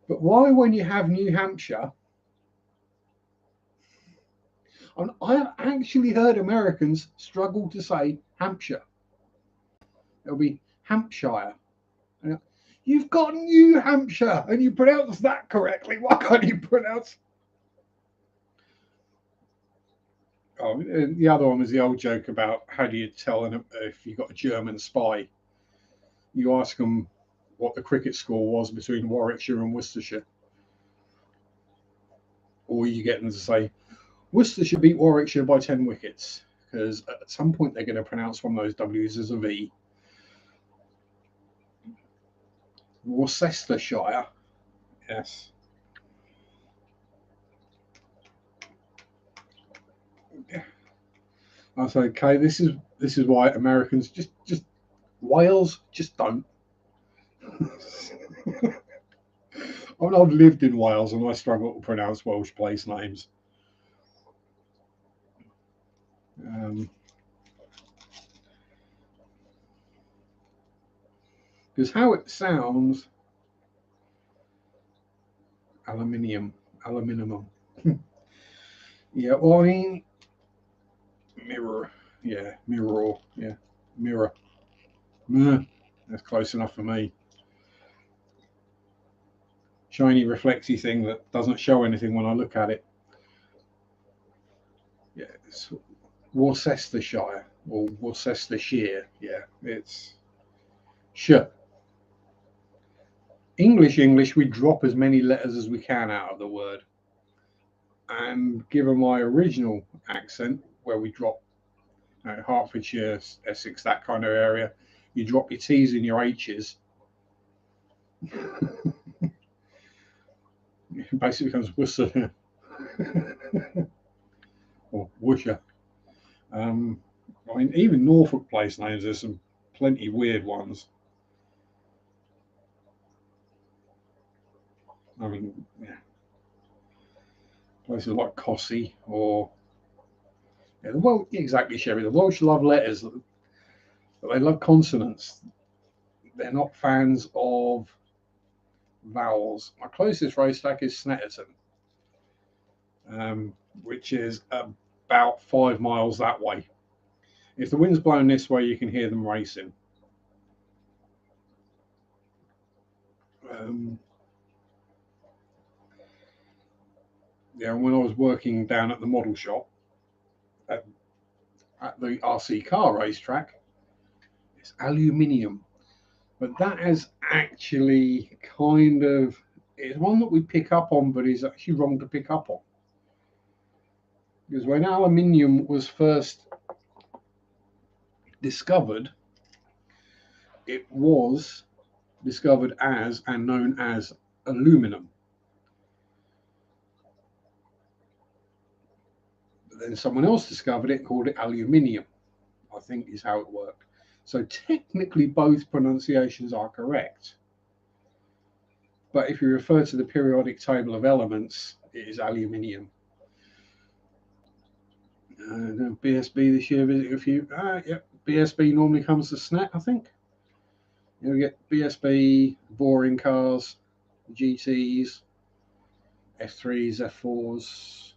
But why, when you have New Hampshire, and I have actually heard Americans struggle to say Hampshire. It'll be Hampshire. You've got New Hampshire and you pronounce that correctly. Why can't you pronounce? Oh, the other one was the old joke about how do you tell if you got a German spy? You ask them what the cricket score was between Warwickshire and Worcestershire, or you get them to say Worcestershire beat Warwickshire by 10 wickets, because at some point they're going to pronounce one of those W's as a V. Worcestershire, yes. I say, okay, this is why Americans just Wales just don't. I mean, I've lived in Wales and I struggle to pronounce Welsh place names. Because how it sounds, aluminium. Yeah, well, I mean, Mirror. Yeah, mirror. Yeah, mirror. That's close enough for me. Shiny, reflecty thing that doesn't show anything when I look at it. Yeah, it's Worcestershire or Worcestershire. Yeah, it's sure. English, we drop as many letters as we can out of the word. And given my original accent, where we drop Hertfordshire, Essex, that kind of area, you drop your T's and your H's. It basically becomes Worcester or Worcester. I mean, even Norfolk place names, there's some plenty weird ones. I mean, yeah, places like Cossey or well, exactly, Sherry. The Welsh love letters, but they love consonants. They're not fans of vowels. My closest racetrack is Snetterton, which is about 5 miles that way. If the wind's blowing this way, you can hear them racing. Yeah, when I was working down at the model shop at the RC car racetrack, it's aluminium. But that is actually kind of, it's one that we pick up on, but is actually wrong to pick up on. Because when aluminium was first discovered, it was discovered as and known as aluminum. But then someone else discovered it, called it aluminium, I think is how it worked. So technically both pronunciations are correct. But if you refer to the periodic table of elements, it is aluminium. BSB this year visiting a few. Yep, BSB normally comes to Snet, I think. You get BSB, boring cars, GTs, F3s, F4s.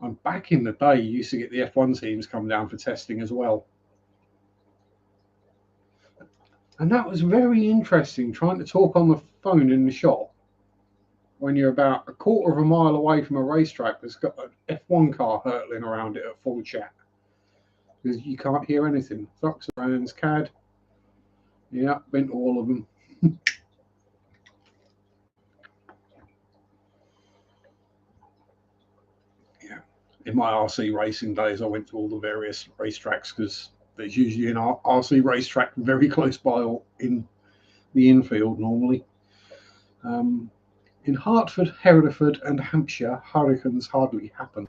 And back in the day, you used to get the F1 teams come down for testing as well. And that was very interesting, trying to talk on the phone in the shop when you're about a quarter of a mile away from a racetrack that's got an F1 car hurtling around it at full chat. Because you can't hear anything. Thucks, Rans, CAD. Yeah, been to all of them. Yeah. In my RC racing days, I went to all the various racetracks because there's usually an RC racetrack very close by or in the infield normally. In Hertford, Hereford, and Hampshire, hurricanes hardly happen.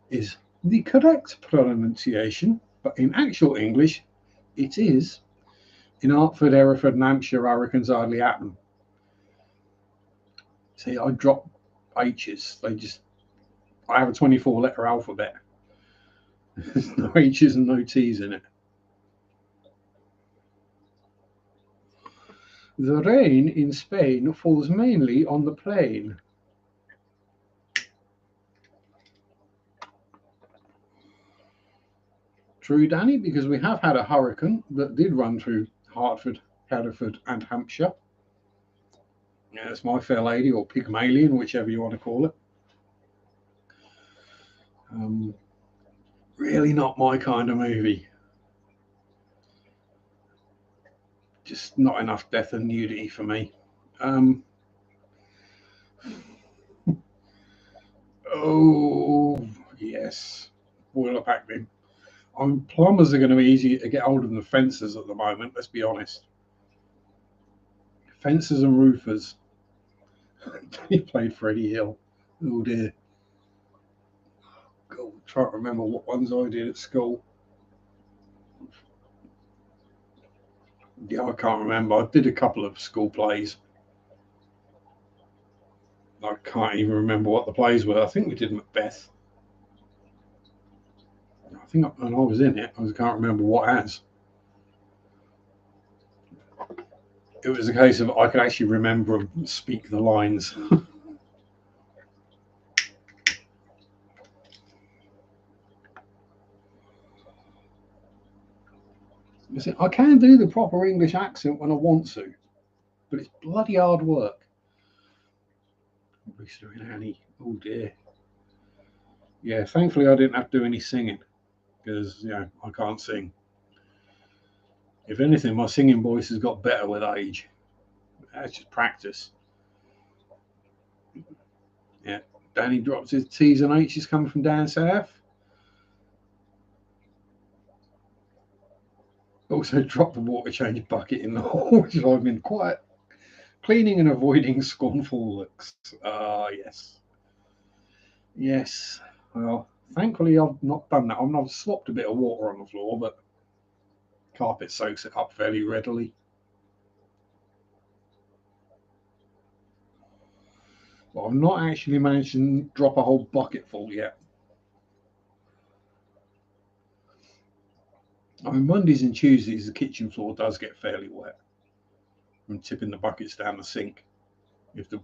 Is the correct pronunciation, but in actual English, it is. In Hertford, Hereford, and Hampshire, hurricanes hardly happen. See, I drop H's. I have a 24-letter alphabet. There's no H's and no T's in it. The rain in Spain falls mainly on the plain. True, Danny, because we have had a hurricane that did run through Hertford, Hereford, and Hampshire. Yeah, it's My Fair Lady or Pygmalion, whichever you want to call it. Really not my kind of movie. Just not enough death and nudity for me. Oh, yes. Boiler acting. Plumbers are going to be easy to get hold of than fencers at the moment, let's be honest. Fencers and roofers. He played Freddie Hill. Oh dear. God, try to remember what ones I did at school. Yeah, I can't remember. I did a couple of school plays. I can't even remember what the plays were. I think we did Macbeth. I think when I was in it, I can't remember what as. It was a case of I could actually remember and speak the lines. You see, I can do the proper English accent when I want to, but it's bloody hard work. Rooster and Annie. Oh dear. Yeah, thankfully I didn't have to do any singing because, you know, I can't sing. If anything, my singing voice has got better with age. That's just practice. Yeah, Danny drops his T's and H's coming from down south. Also dropped the water change bucket in the hole, which I've been quiet, cleaning and avoiding scornful looks. Ah, yes. Yes. Well, thankfully I've not done that. I've swapped a bit of water on the floor, but carpet soaks it up fairly readily. But I've not actually managed to drop a whole bucket full yet. I mean, Mondays and Tuesdays, the kitchen floor does get fairly wet. I'm tipping the buckets down the sink. If the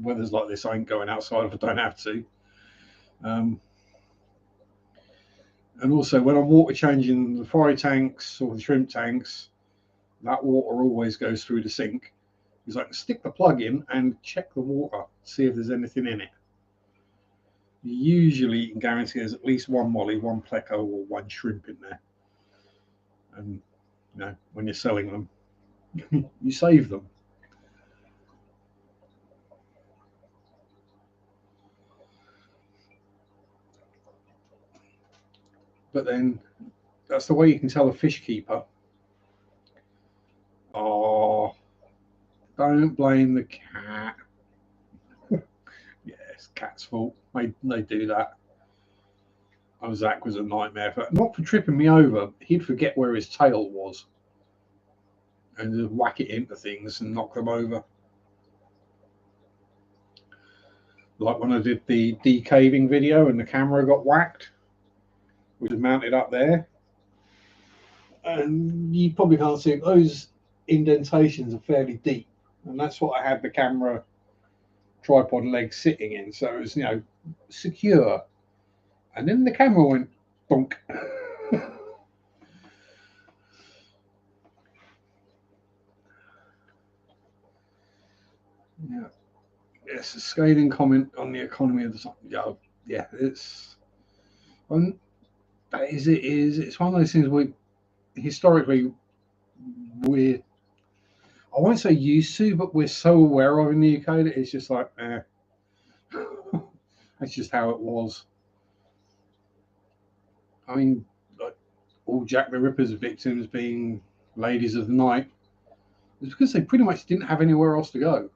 weather's like this, I ain't going outside if I don't have to. And also, when I'm water changing the fry tanks or the shrimp tanks, that water always goes through the sink. Because I can stick the plug in and check the water, see if there's anything in it. Usually, you can guarantee there's at least one molly, one pleco, or one shrimp in there. And you know, when you're selling them, you save them. But then that's the way you can tell a fish keeper. Oh, don't blame the cat. Yes, cat's fault. They do that. Oh, Zach was a nightmare not for tripping me over. He'd forget where his tail was and just whack it into things and knock them over. Like when I did the decaving video and the camera got whacked, which was mounted up there. And you probably can't see it. Those indentations are fairly deep. And that's what I had the camera tripod leg sitting in. So it was, you know, secure. And then the camera went bonk. Yeah. Yes, a scathing comment on the economy of the time. Yeah, it's that is it is. It's one of those things we historically we're I won't say used to, but we're so aware of in the UK that it's just like, that's just how it was. I mean, like, all Jack the Ripper's victims being ladies of the night, it's because they pretty much didn't have anywhere else to go.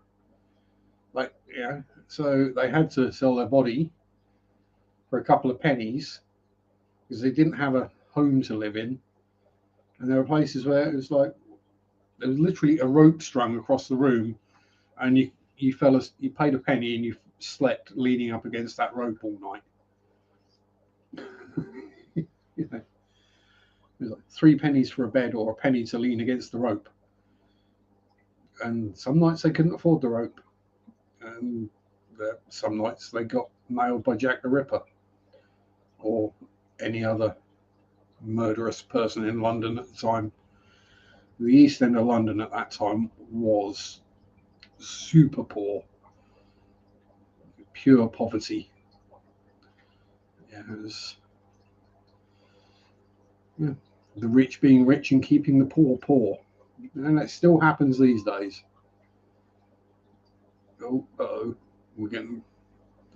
Like, yeah, so they had to sell their body for a couple of pennies because they didn't have a home to live in. And there were places where it was like there was literally a rope strung across the room, and you paid a penny and you slept leaning up against that rope all night. You know, it was like 3 pennies for a bed or a penny to lean against the rope. And some nights they couldn't afford the rope, and some nights they got nailed by Jack the Ripper or any other murderous person in London at the time. The East End of London at that time was super poor, pure poverty. Yeah, it was, yeah, the rich being rich and keeping the poor poor, and that still happens these days. Oh, we're getting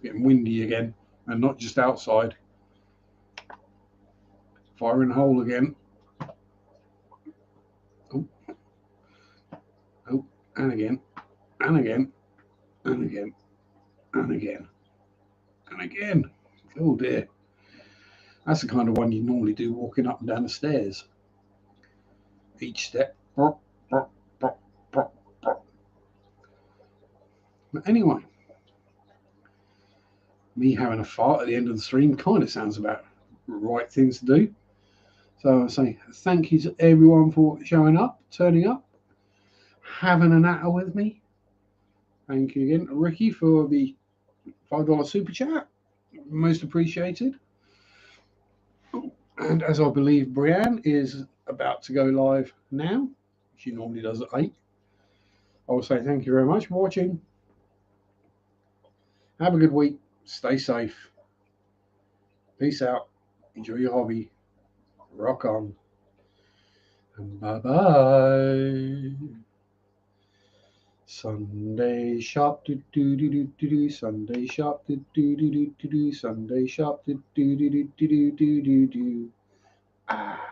windy again, and not just outside. Firing hole again. Oh, and again, and again, and again, and again, and again. Oh dear. That's the kind of one you normally do walking up and down the stairs. Each step. But anyway, me having a fart at the end of the stream kind of sounds about the right thing to do. So I say thank you to everyone for showing up, turning up, having a natter with me. Thank you again, Ricky, for the $5 super chat. Most appreciated. And as I believe Brianne is about to go live now. She normally does at 8. I will say thank you very much for watching. Have a good week. Stay safe. Peace out. Enjoy your hobby. Rock on. And bye-bye. Sunday Sharpe, do do do do do do. Sunday Sharpe, do do do do do do. Sunday Sharpe, do do do do do do do do. Ah.